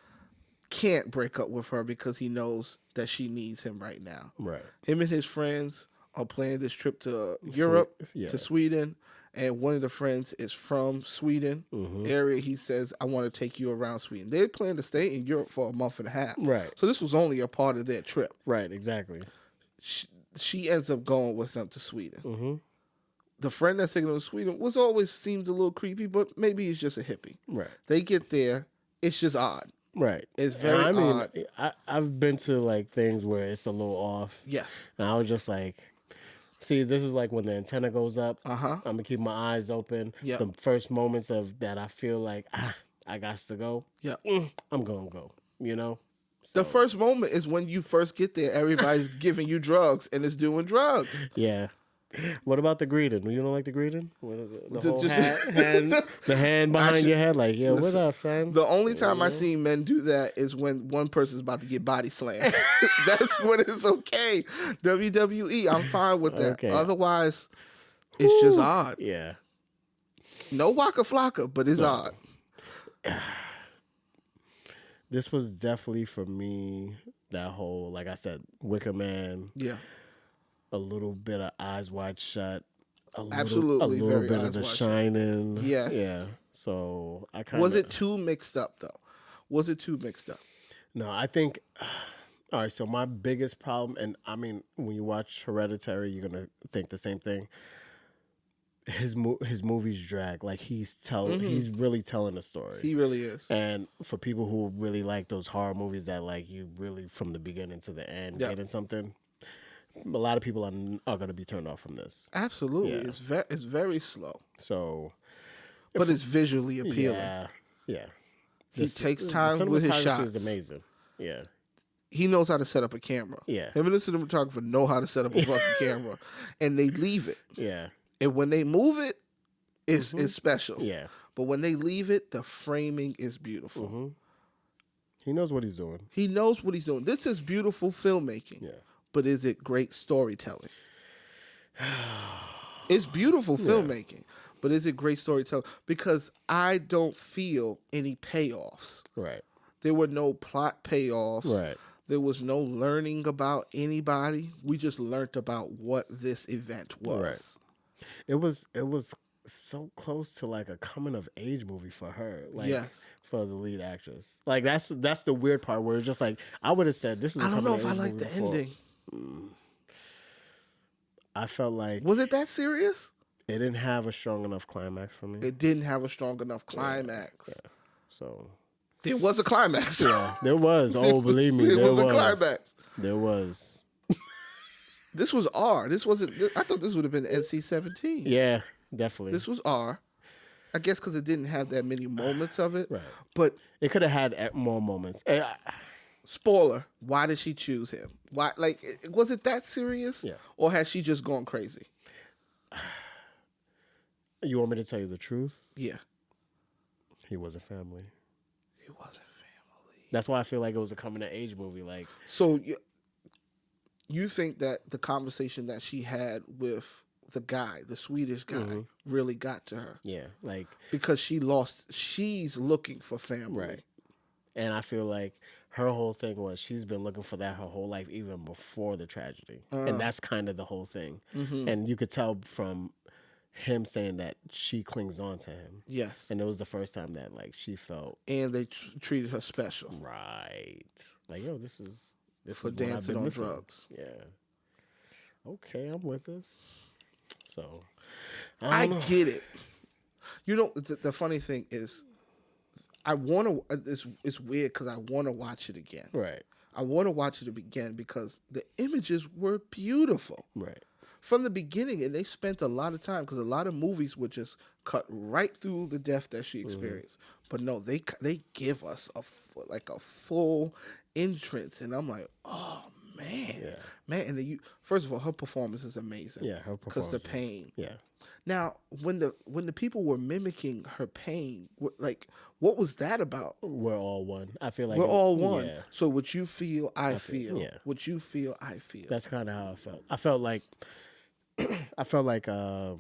can't break up with her because he knows that she needs him right now. Right. Him and his friends are planning this trip to Europe, to Sweden. And one of the friends is from Sweden area. He says, I want to take you around Sweden. They plan to stay in Europe for a month and a half. Right. So this was only a part of their trip. Right, exactly. She ends up going with them to Sweden. The friend that's taking them to Sweden always seemed a little creepy, but maybe he's just a hippie. Right. They get there. It's just odd. Right. It's very odd. I've been to like things where it's a little off. Yes. And I was just like, See, this is like when the antenna goes up. Uh-huh. I'm gonna keep my eyes open. Yep. The first moments of that, I feel like I got to go. Yep. I'm gonna go. You know. The So, first moment is when you first get there. Everybody's giving you drugs and is doing drugs. yeah. What about the greeting? You don't like the greeting? The whole Just- hand, the hand behind your head, like, yeah, Listen, what up, son? The only time I seen men do that is when one person's about to get body slammed. That's when it's okay. WWE, I'm fine with that. Okay. Otherwise, it's just odd. Yeah. No waka flocka, but it's odd. This was definitely for me, that whole, like I said, Wicker Man, Yeah. a little bit of Eyes Wide Shut, Absolutely, a little very bit Eyes of The Wide Shut. Shining. Yes. Yeah. So I kind of. Was it too mixed up, though? Was it too mixed up? No, I think. All right, so my biggest problem, and I mean, when you watch Hereditary, you're gonna think the same thing. His movies drag, like he's really telling a story. He really is. And for people who really like those horror movies that like you really from the beginning to the end getting something, a lot of people are going to be turned off from this. Absolutely. Yeah. It's very slow. So, But it's visually appealing. Yeah. He takes time with his shots. Is amazing. Yeah. He knows how to set up a camera. Yeah. Him and the cinematographer know how to set up a fucking camera. And they leave it. Yeah. And when they move it, it's special. Yeah. But when they leave it, the framing is beautiful. Mm-hmm. He knows what he's doing. He knows what he's doing. This is beautiful filmmaking. Yeah. But is it great storytelling? It's beautiful filmmaking. But is it great storytelling? Because I don't feel any payoffs. Right. There were no plot payoffs. Right. There was no learning about anybody. We just learned about what this event was. Right. It was so close to like a coming of age movie for her. Like for the lead actress. Like that's the weird part where it's just like I would have said this is. I don't know if I like the ending. I felt like was it that serious? It didn't have a strong enough climax for me. It didn't have a strong enough climax. Yeah. So there was a climax. Yeah, there was. Oh, believe me, there was a climax. There was. This was R. This wasn't. I thought this would have been NC-17. Yeah, definitely. This was R. I guess because it didn't have that many moments of it. Right. But it could have had more moments. Spoiler: why did she choose him? Why? Like, was it that serious? Yeah. Or has she just gone crazy? You want me to tell you the truth? Yeah. He wasn't family. He wasn't family. That's why I feel like it was a coming of age movie. Like, so you think that the conversation that she had with the guy, the Swedish guy, really got to her? Yeah, like because she's looking for family, right? And I feel like her whole thing was she's been looking for that her whole life, even before the tragedy, and that's kind of the whole thing. And you could tell from him saying that she clings on to him. Yes. And it was the first time that like she felt. And they treated her special. Right. Like, yo, this is for dancing on drugs. Yeah. Okay, I'm with this. So I get it. You know, the funny thing is I want to, it's weird because I want to watch it again. Right. I want to watch it again because the images were beautiful. Right. From the beginning, and they spent a lot of time because a lot of movies would just cut right through the death that she experienced. But no, they give us a full entrance, and I'm like, oh man, and first of all, her performance is amazing. Yeah, her performance because the pain. Yeah. Now, when the people were mimicking her pain, like, what was that about? We're all one. I feel like we're all one. Yeah. So what you feel, I feel. Yeah. What you feel, I feel. That's kind of how I felt. I felt like the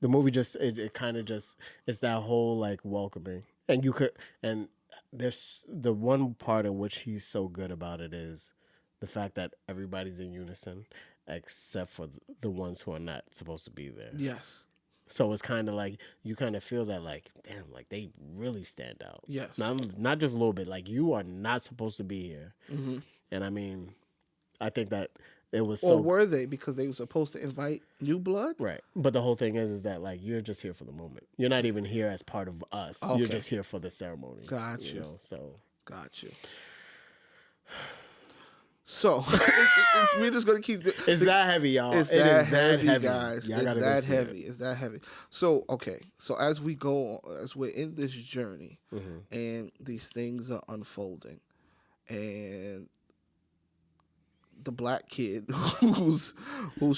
movie just it kind of just it's that whole like welcoming, and you could and there's the one part in which he's so good about it is the fact that everybody's in unison except for the ones who are not supposed to be there. Yes. So it's kind of like you kind of feel that like damn, like they really stand out. Yes. Not just a little bit. Like you are not supposed to be here. And I mean, I think that it was so. Or were they because they were supposed to invite new blood? Right. But the whole thing is that like you're just here for the moment. You're not even here as part of us. Okay. You're just here for the ceremony. Got you. Know? So got you. So we're just gonna keep. It's that heavy, y'all. It's It that is that heavy, guys. Y'all It's gotta go that see heavy. it. It's that heavy. So okay. So as we're in this journey, Mm-hmm. and these things are unfolding, and the black kid who's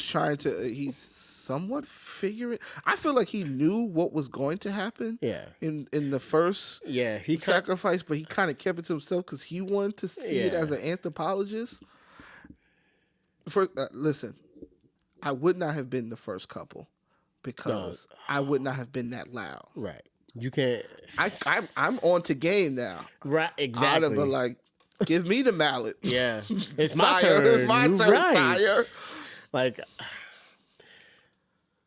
trying to he's somewhat figuring. I feel like he knew what was going to happen. Yeah. In the first He sacrifice, but he kind of kept it to himself because he wanted to see it as an anthropologist. Listen, I would not have been the first couple because I would not have been that loud. Right. You can't. I'm on to game now. Right. Exactly. I'd have been like, give me the mallet. Yeah. It's my Sire, turn. It's my You turn, right. sire. Like,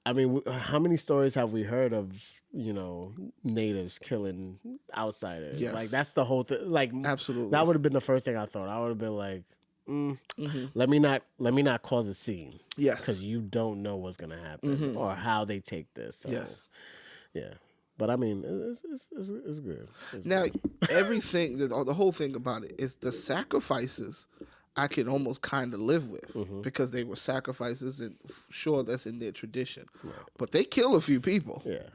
I mean, how many stories have we heard of, natives killing outsiders? Yes. Like, that's the whole thing. Like, Absolutely. that would have been the first thing I thought. I would have been like, let me not cause a scene. Yes. Because you don't know what's gonna happen or how they take this. So, Yes. Yeah. But I mean, it's good. Now, everything, the whole thing about it is the sacrifices I can almost kind of live with because they were sacrifices, and sure, that's in their tradition. Right. But they kill a few people. Yeah.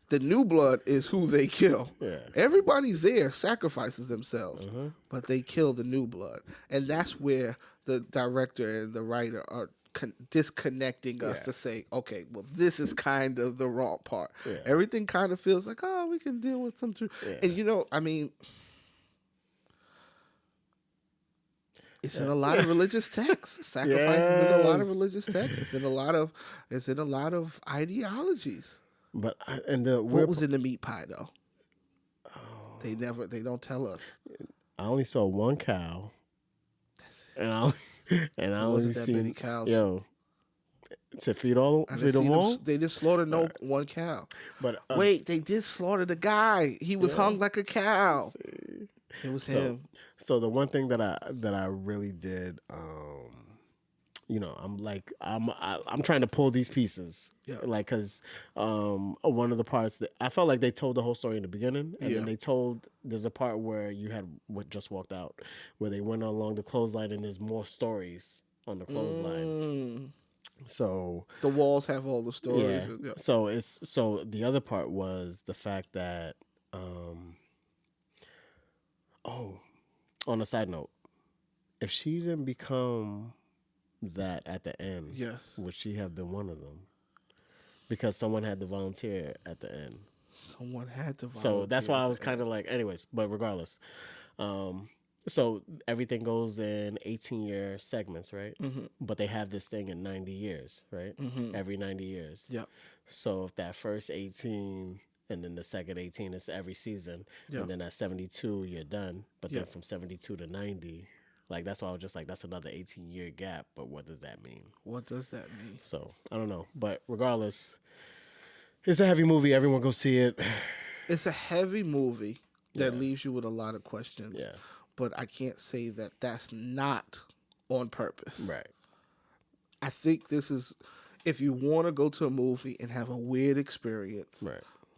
The new blood is who they kill. Yeah. Everybody there sacrifices themselves, but they kill the new blood. And that's where the director and the writer are disconnecting us to say, okay, well, this is kind of the wrong part. Yeah. Everything kind of feels like, oh, we can deal with some truth. Yeah. And, I mean, it's in a lot of religious texts. Sacrifices in a lot of religious texts. It's in a lot of ideologies. But what was in the meat pie though? Oh. They don't tell us. I only saw one cow, and I only seen many cows. To feed them all. They just slaughtered one cow. But wait, they did slaughter the guy. He was hung like a cow. It was him. So the one thing that I really did, I'm trying to pull these pieces, like because one of the parts that I felt like they told the whole story in the beginning, and then there's a part where you had what just walked out, where they went along the clothesline, and there's more stories on the clothesline. So the walls have all the stories. Yeah. So the other part was the fact that, on a side note, if she didn't become that at the end, would she have been one of them? Because someone had to volunteer at the end. Someone had to volunteer. So that's why I was kind of like, anyways, but regardless. So everything goes in 18-year segments, right? But they have this thing in 90 years, right? Every 90 years. Yeah. So if that first 18 and then the second 18 is every season, and then at 72 you're done. But then from 72 to 90, like that's why I was just like, that's another 18-year gap. But what does that mean? What does that mean? So I don't know. But regardless, it's a heavy movie. Everyone go see it. It's a heavy movie that leaves you with a lot of questions. Yeah. But I can't say that that's not on purpose. Right. I think this is, if you want to go to a movie and have a weird experience,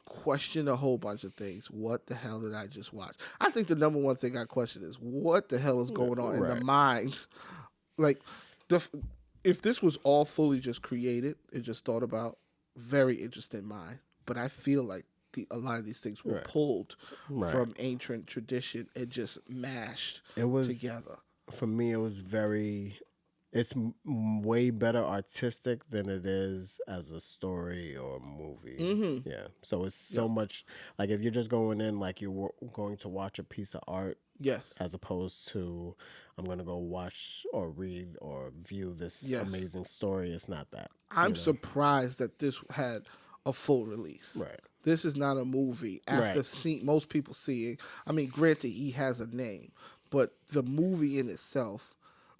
question a whole bunch of things. What the hell did I just watch? I think the number one thing I question is, what the hell is going on in the mind? Like, if this was all fully just created and just thought about, very interesting mind. But I feel like a lot of these things were pulled from ancient tradition and just mashed together. For me, it was it's way better artistic than it is as a story or a movie. Yeah. So it's so much, like if you're just going in like you're going to watch a piece of art. Yes. As opposed to, I'm going to go watch or read or view this amazing story. It's not that. I'm surprised that this had a full release. Right. This is not a movie after most people seeing. I mean, granted, he has a name, but the movie in itself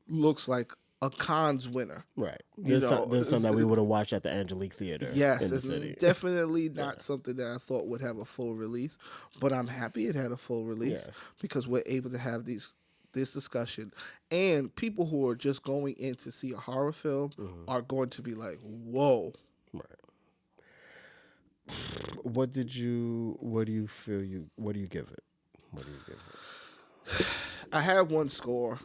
looks like a Cannes winner. Right. There's something that we would have watched at the Angelique Theater. Yes, it's definitely not something that I thought would have a full release, but I'm happy it had a full release because we're able to have this discussion, and people who are just going in to see a horror film are going to be like, whoa. Right. What do you give it? I have one score.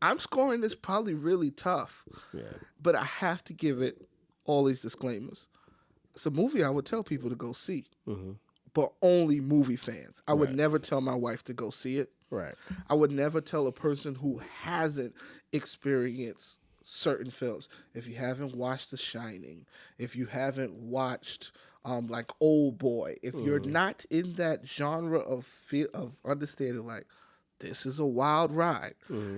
I'm scoring this probably really tough, Yeah. but I have to give it all these disclaimers. It's a movie I would tell people to go see, but only movie fans. I would Right. never tell my wife to go see it. Right. I would never tell a person who hasn't experienced certain films. If you haven't watched The Shining, if you haven't watched like Old Boy, if you're not in that genre of understanding, like this is a wild ride.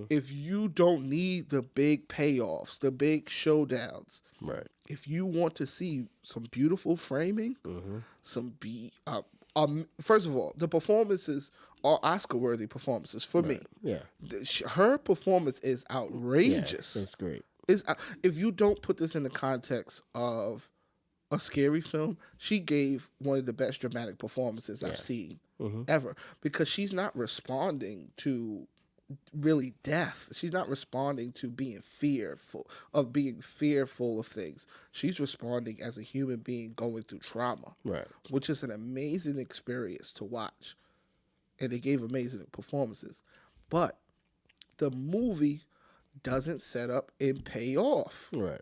If you don't need the big payoffs, the big showdowns, Right. if you want to see some beautiful framing, some first of all, the performances are Oscar-worthy performances for me. Yeah. Her performance is Yeah. outrageous. It's great. If you don't put this in the context of a scary film, she gave one of the best dramatic performances I've seen ever, because she's not responding to really death. She's not responding to being fearful of things. She's responding as a human being going through trauma, Right. which is an amazing experience to watch. And they gave amazing performances. But the movie doesn't set up and pay off, Right.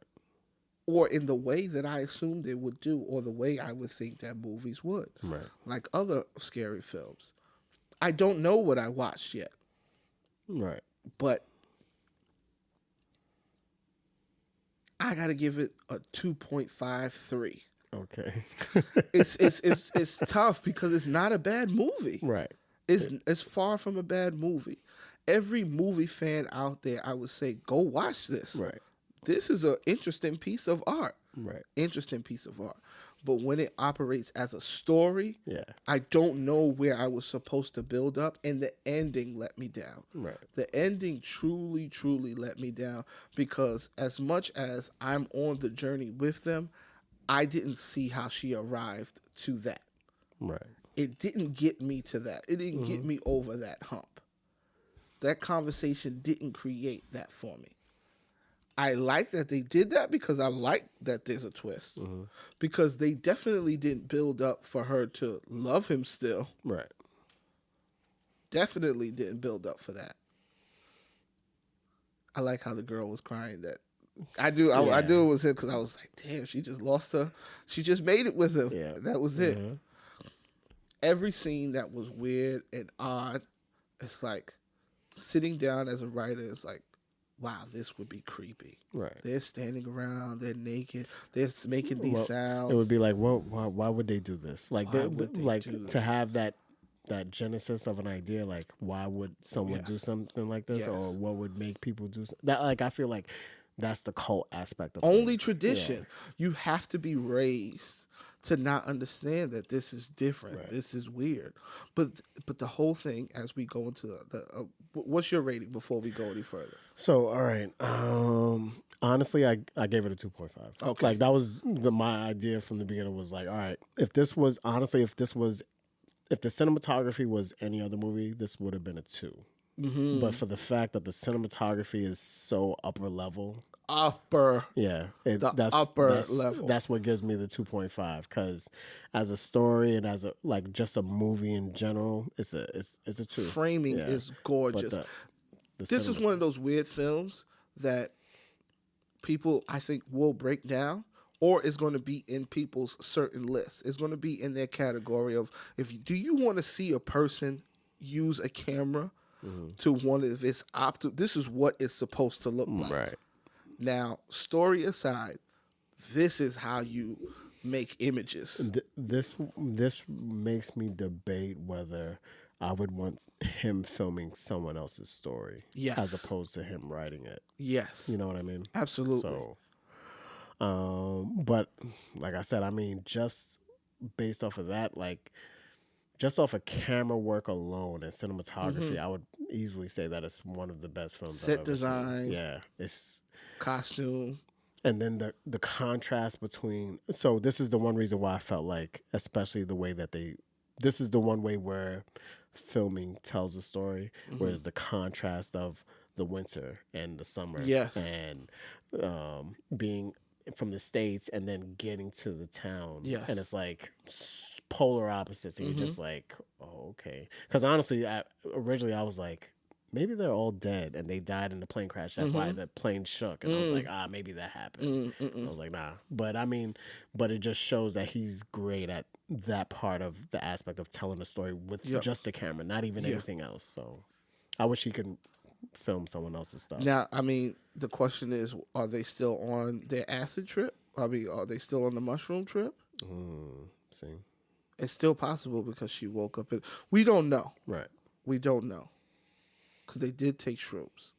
or in the way that I assumed it would do, or the way I would think that movies would. Right. Like other scary films. I don't know what I watched yet, Right. but I got to give it a 2.53. Okay. It's tough because it's not a bad movie. Right. It's far from a bad movie. Every movie fan out there, I would say, go watch this. Right. This is an interesting piece of art. Right. Interesting piece of art. But when it operates as a story, Yeah. I don't know where I was supposed to build up, and the ending let me down. Right. The ending truly, truly let me down, because as much as I'm on the journey with them, I didn't see how she arrived to that. Right. It didn't get me to that. It didn't get me over that hump. That conversation didn't create that for me. I like that they did that, because I like that there's a twist. Because they definitely didn't build up for her to love him still. Right. Definitely didn't build up for that. I like how the girl was crying. That I knew it was him, because I was like, damn, she just lost her. She just made it with him. Yeah. That was it. Every scene that was weird and odd, it's like sitting down as a writer is like, wow, this would be creepy. Right. They're standing around, they're naked, they're making these sounds. It would be like, why would they do this? Like, Why would they like do to have that genesis of an idea. Like, why would someone do something like this, or what would make people do that? Like, I feel like that's the cult aspect of Only things. tradition. You have to be raised to not understand that this is different. Right. This is weird. But the whole thing, as we go into the what's your rating before we go any further? So, all right. Honestly, I gave it a 2.5. Okay. Like, that was my idea from the beginning, was like, all right, if the cinematography was any other movie, this would have been a 2. But for the fact that the cinematography is so upper level, Upper level. That's what gives me the 2.5. Because as a story and as just a movie in general, it's a 2. Framing is gorgeous. But this is one of those weird films that people, I think, will break down, or is going to be in people's certain lists. It's going to be in their category of, do you want to see a person use a camera to one of its this is what it's supposed to look like. Right. Now, story aside, this is how you make images. This makes me debate whether I would want him filming someone else's story, Yes. as opposed to him writing it. Yes. You know what I mean? Absolutely. So, but like I said, I mean, just based off of that, like, just off of camera work alone and cinematography, I would easily say that it's one of the best films Set I've ever design. seen. Yeah, it's Costume. and then the contrast between. So this is the one reason why I felt like, especially the way that this is the one way where filming tells a story, whereas the contrast of the winter and the summer, Yes. and being from the States and then getting to the town, Yes. and it's like polar opposites, and you're just like, oh, okay. Because honestly, originally I was like, maybe they're all dead and they died in the plane crash. That's why the plane shook. And I was like, maybe that happened. I was like, nah. But I mean, but it just shows that he's great at that part of the aspect of telling a story with Yep. just the camera, not even anything else. So I wish he could film someone else's stuff. Now, I mean, the question is, are they still on their acid trip? I mean, are they still on the mushroom trip? See, It's still possible because she woke up. We don't know. right? We don't know because they did take shrooms.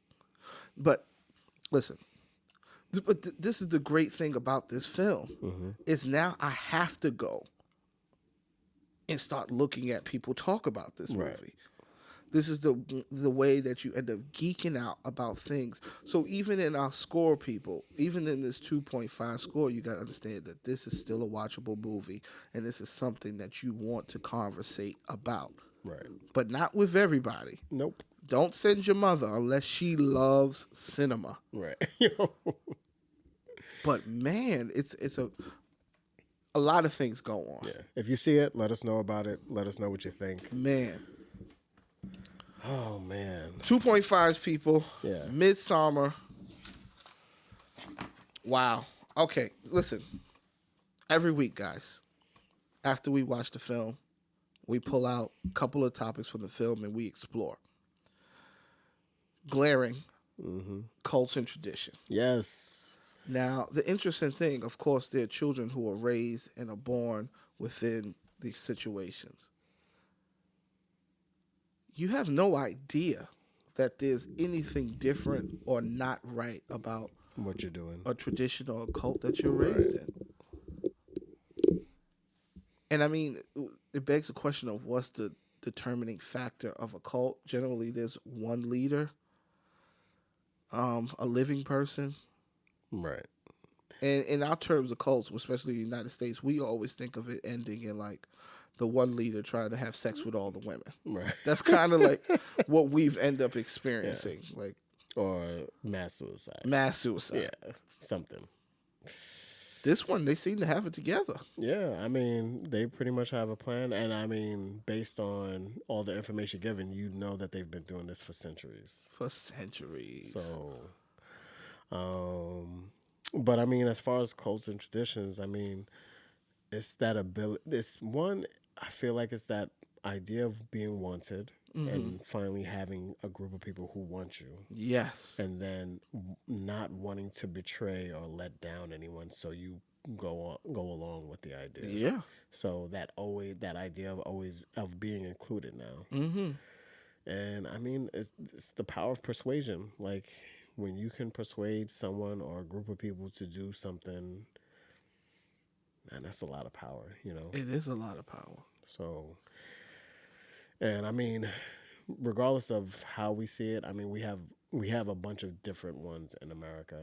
But listen, but this is the great thing about this film is now I have to go and start looking at people talk about this movie. Right. This is the way that you end up geeking out about things. So even in our score, people, even in this 2.5 score, you got to understand that this is still a watchable movie, and this is something that you want to conversate about. Right. But not with everybody. Nope. Don't send your mother unless she loves cinema. Right. But man, it's a lot of things go on. Yeah. If you see it, let us know about it. Let us know what you think. Man. Oh man. 2.5s, people. Yeah. Midsommar. Wow. Okay, listen. Every week, guys, after we watch the film, we pull out a couple of topics from the film and we explore. Glaring cults and tradition. Yes. Now, the interesting thing, of course, there are children who are raised and are born within these situations. You have no idea that there's anything different or not right about What you're doing. a tradition or a cult that you're raised in. And I mean, it begs the question of what's the determining factor of a cult. Generally, there's one leader, a living person. Right. And in our terms of cults, especially in the United States, we always think of it ending in like the one leader trying to have sex with all the women. Right. That's kind of like what we've ended up experiencing. Like Or mass suicide. mass suicide. Yeah. Something. This one, they seem to have it together. Yeah, I mean, they pretty much have a plan, and I mean, based on all the information given, you know that they've been doing this for centuries. For centuries. So, but I mean, as far as cults and traditions, I mean, it's that ability. This one, I feel like it's that idea of being wanted and finally having a group of people who want you. Yes. And then not wanting to betray or let down anyone, so you go along with the idea. Yeah. So that idea of being included now. Mm-hmm. And I mean, it's the power of persuasion. Like when you can persuade someone or a group of people to do something, man, that's a lot of power. You know, It is a lot of power. so. And I mean, regardless of how we see it, I mean, we have a bunch of different ones in America,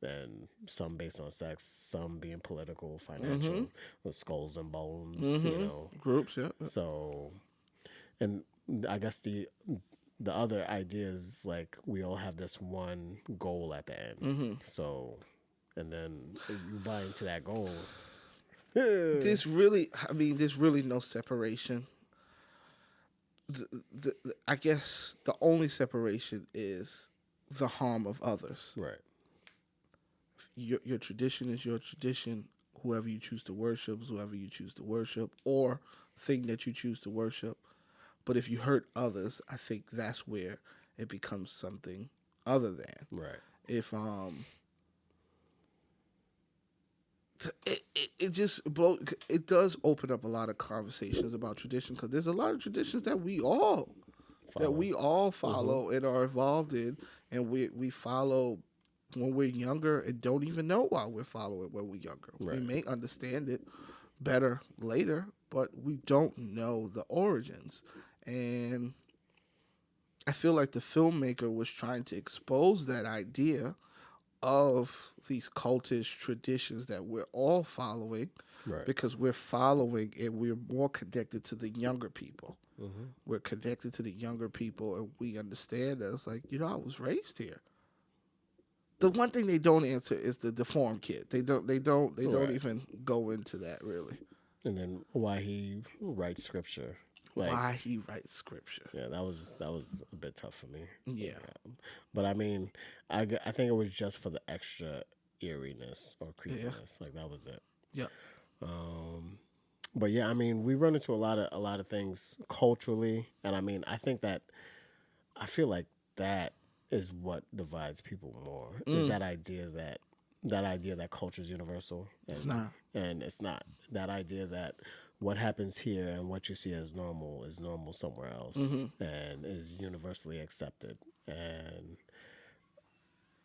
and some based on sex, some being political, financial, with skulls and bones, you know. Groups, yeah. So, and I guess the other idea is like we all have this one goal at the end. So, and then you buy into that goal. There's really no separation. I guess the only separation is the harm of others. Right. Your tradition is your tradition. Whoever you choose to worship is whoever you choose to worship, or thing that you choose to worship. But if you hurt others, I think that's where it becomes something other than. Right. If it just blows. It does open up a lot of conversations about tradition, because there's a lot of traditions that we all follow and are involved in, and we follow when we're younger and don't even know why we're following when we're younger. Right. We may understand it better later, but we don't know the origins. And I feel like the filmmaker was trying to expose that idea of these cultish traditions that we're all following, Right. because we're following and we're more connected to the younger people. We're connected to the younger people, and we understand that it's like, I was raised here. The one thing they don't answer is the deformed kid. They don't Right. even go into that really. And then why he writes scripture. Like, why he writes scripture. yeah, that was a bit tough for me. Yeah. But I mean, I think it was just for the extra eeriness or Yeah. creepiness. Like that was it. Yep. But yeah, I mean, we run into a lot of things culturally, and I mean, I feel like that is what divides people more is that idea that culture is universal, It's not. and it's not. That idea that what happens here and what you see as normal is normal somewhere else and is universally accepted. And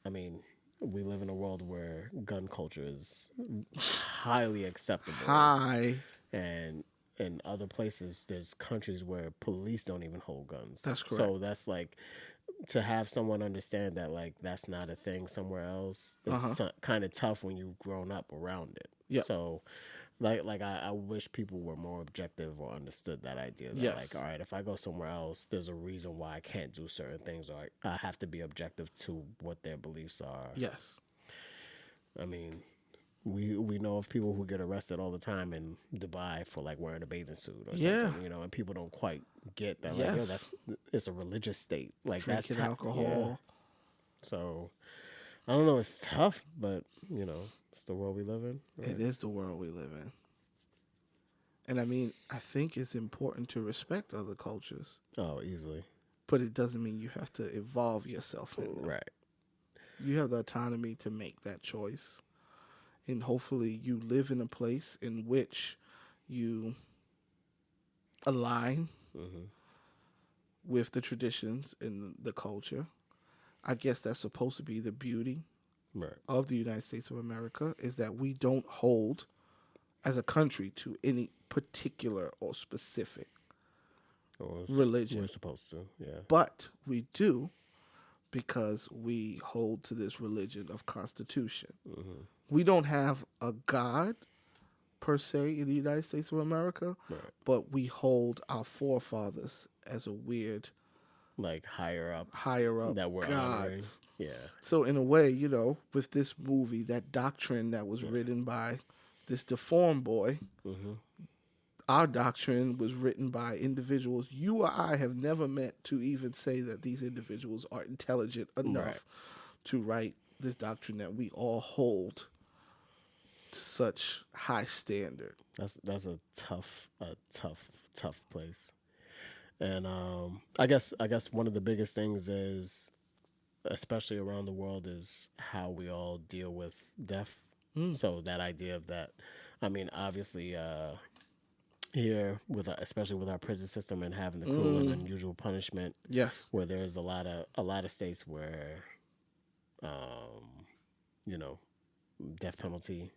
I mean, we live in a world where gun culture is highly acceptable, Hi. and in other places, there's countries where police don't even hold guns. That's correct. So that's like to have someone understand that like that's not a thing somewhere else is kind of tough when you've grown up around it. Yep. So I wish people were more objective or understood that idea that Yes. like, all right, if I go somewhere else, there's a reason why I can't do certain things, or I have to be objective to what their beliefs are. Yes. I mean, we know of people who get arrested all the time in Dubai for like wearing a bathing suit or something, you know, and people don't quite get that. Like, yo, it's a religious state. Like Drinking that's alcohol. Yeah. So I don't know. It's tough, but you know, it's the world we live in. Right? It is the world we live in. And I mean, I think it's important to respect other cultures, Oh, easily. but it doesn't mean you have to evolve yourself in them. Right. You have the autonomy to make that choice. And hopefully you live in a place in which you align with the traditions and the culture. I guess that's supposed to be the beauty of the United States of America, is that we don't hold as a country to any particular or specific religion. We're supposed to, yeah. But we do, because we hold to this religion of Constitution. We don't have a God per se in the United States of America, but we hold our forefathers as a weird, like higher up that we're gods. honoring. Yeah. So in a way, you know, with this movie, that doctrine that was written by this deformed boy, our doctrine was written by individuals you or I have never met to even say that these individuals are intelligent enough to write this doctrine that we all hold to such high standard. That's a tough place. And I guess one of the biggest things is, especially around the world, is how we all deal with death. So that idea of that, I mean, obviously, here especially with our prison system and having the cruel and unusual punishment, where there's a lot of states where, you know, death penalty.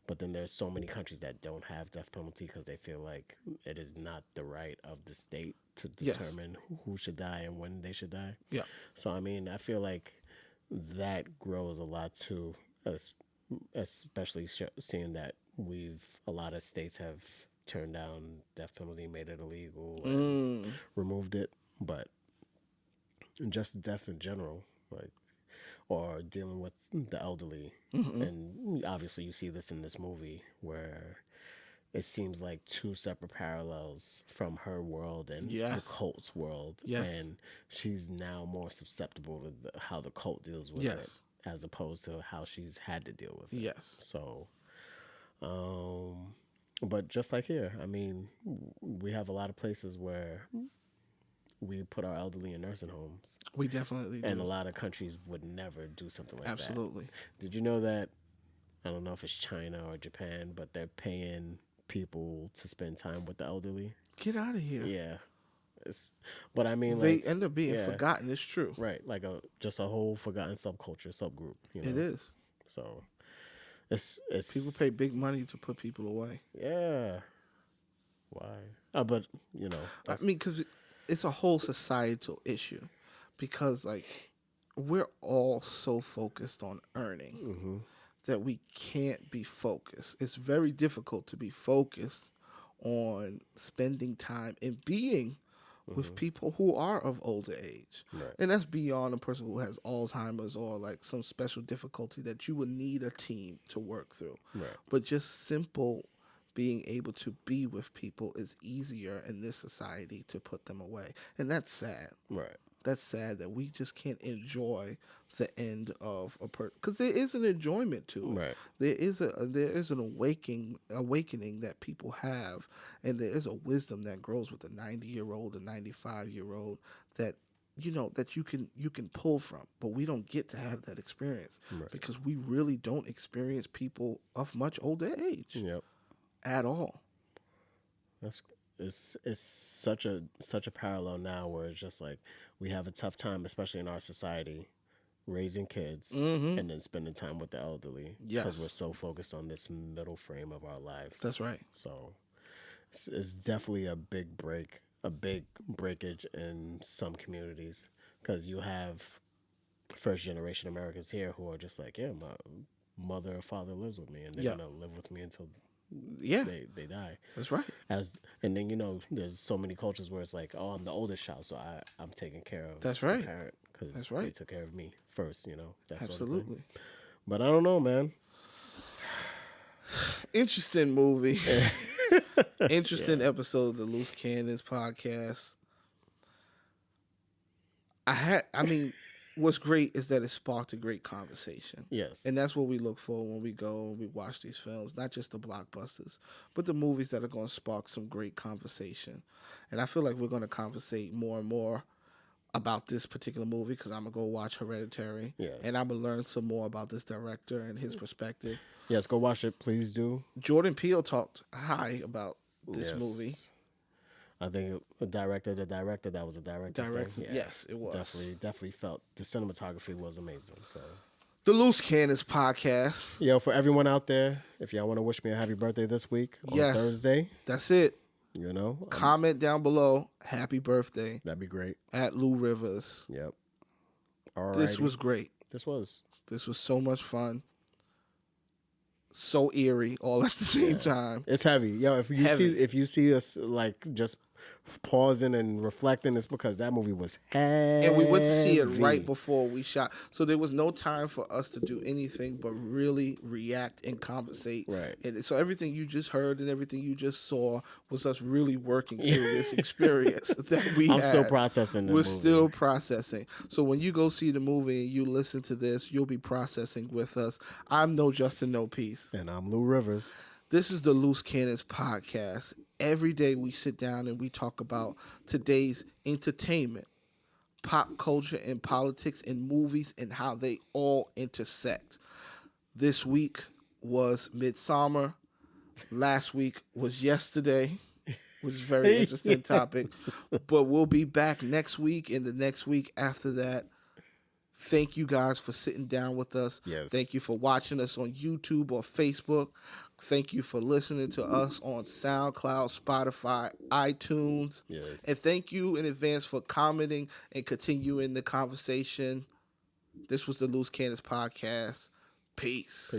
But then there's so many countries that don't have death penalty because they feel like it is not the right of the state to determine who should die and when they should die. Yeah. So, I mean, I feel like that grows a lot too, especially seeing that a lot of states have turned down death penalty, made it illegal, and removed it. But just death in general, like, or dealing with the elderly. And obviously you see this in this movie where it seems like two separate parallels from her world and the cult's world. And she's now more susceptible to how the cult deals with it as opposed to how she's had to deal with it. So, but just like here, I mean, we have a lot of places where we put our elderly in nursing homes. We definitely do. And a lot of countries would never do something like that. Absolutely. Did you know that, I don't know if it's China or Japan, but they're paying people to spend time with the elderly? Get out of here. Yeah. But I mean, they end up being forgotten. It's true. Right. Like just a whole forgotten subculture, subgroup. You know? It is. So it's people pay big money to put people away. Yeah. Why? But, you know. I mean, because it's a whole societal issue, because like we're all so focused on earning that we can't be focused. It's very difficult to be focused on spending time and being with people who are of older age. And that's beyond a person who has Alzheimer's or like some special difficulty that you would need a team to work through. But just simple being able to be with people is easier in this society to put them away. And that's sad. Right. That's sad that we just can't enjoy the end of a person, because there is an enjoyment to it. Right. There is an awakening that people have, and there is a wisdom that grows with a 90-year-old, a 95-year-old that that you can pull from. But we don't get to have that experience because we really don't experience people of much older age at all. It's such a parallel now where it's just like we have a tough time, especially in our society, raising kids and then spending time with the elderly because we're so focused on this middle frame of our lives. That's right. So it's definitely a big breakage in some communities because you have first generation Americans here who are just like, yeah, my mother or father lives with me and they're gonna live with me until they die. That's right. And then there's so many cultures where it's like, oh, I'm the oldest child, so I'm taking care of that's my right parent because that's right. they took care of me first. That absolutely sort of thing. But I don't know, man. Interesting movie. Interesting episode of the Loose Cannons podcast. What's great is that it sparked a great conversation. Yes. And that's what we look for when we go and we watch these films, not just the blockbusters, but the movies that are going to spark some great conversation. And I feel like we're going to conversate more and more about this particular movie because I'm going to go watch Hereditary. Yes. And I'm going to learn some more about this director and his perspective. Yes, go watch it. Please do. Jordan Peele talked high about this movie. I think the director, that was a director. Yeah. Yes, it was. Definitely felt the cinematography was amazing. So, the Loose Cannons podcast. Yo, for everyone out there, if y'all want to wish me a happy birthday this week on Thursday, that's it. Comment down below. Happy birthday. That'd be great. At Lou Rivers. Yep. All right. This was great. This was so much fun. So eerie all at the same time. It's heavy. Yo, if you see us like just pausing and reflecting, it's because that movie was heavy. And we went to see it right before we shot. So there was no time for us to do anything but really react and conversate. Right. And so everything you just heard and everything you just saw was us really working through this experience that we had. I'm still processing the movie. Still processing. So when you go see the movie and you listen to this, you'll be processing with us. I'm No Justin No Peace. And I'm Lou Rivers. This is the Loose Cannons podcast. Every day we sit down and we talk about today's entertainment, pop culture and politics and movies and how they all intersect. This week was Midsommar. Last week was yesterday, which is a very interesting topic. But we'll be back next week and the next week after that. Thank you guys for sitting down with us. Yes. Thank you for watching us on YouTube or Facebook. Thank you for listening to us on SoundCloud, Spotify, iTunes. Yes. And thank you in advance for commenting and continuing the conversation. This was the Loose Cannons podcast. Peace.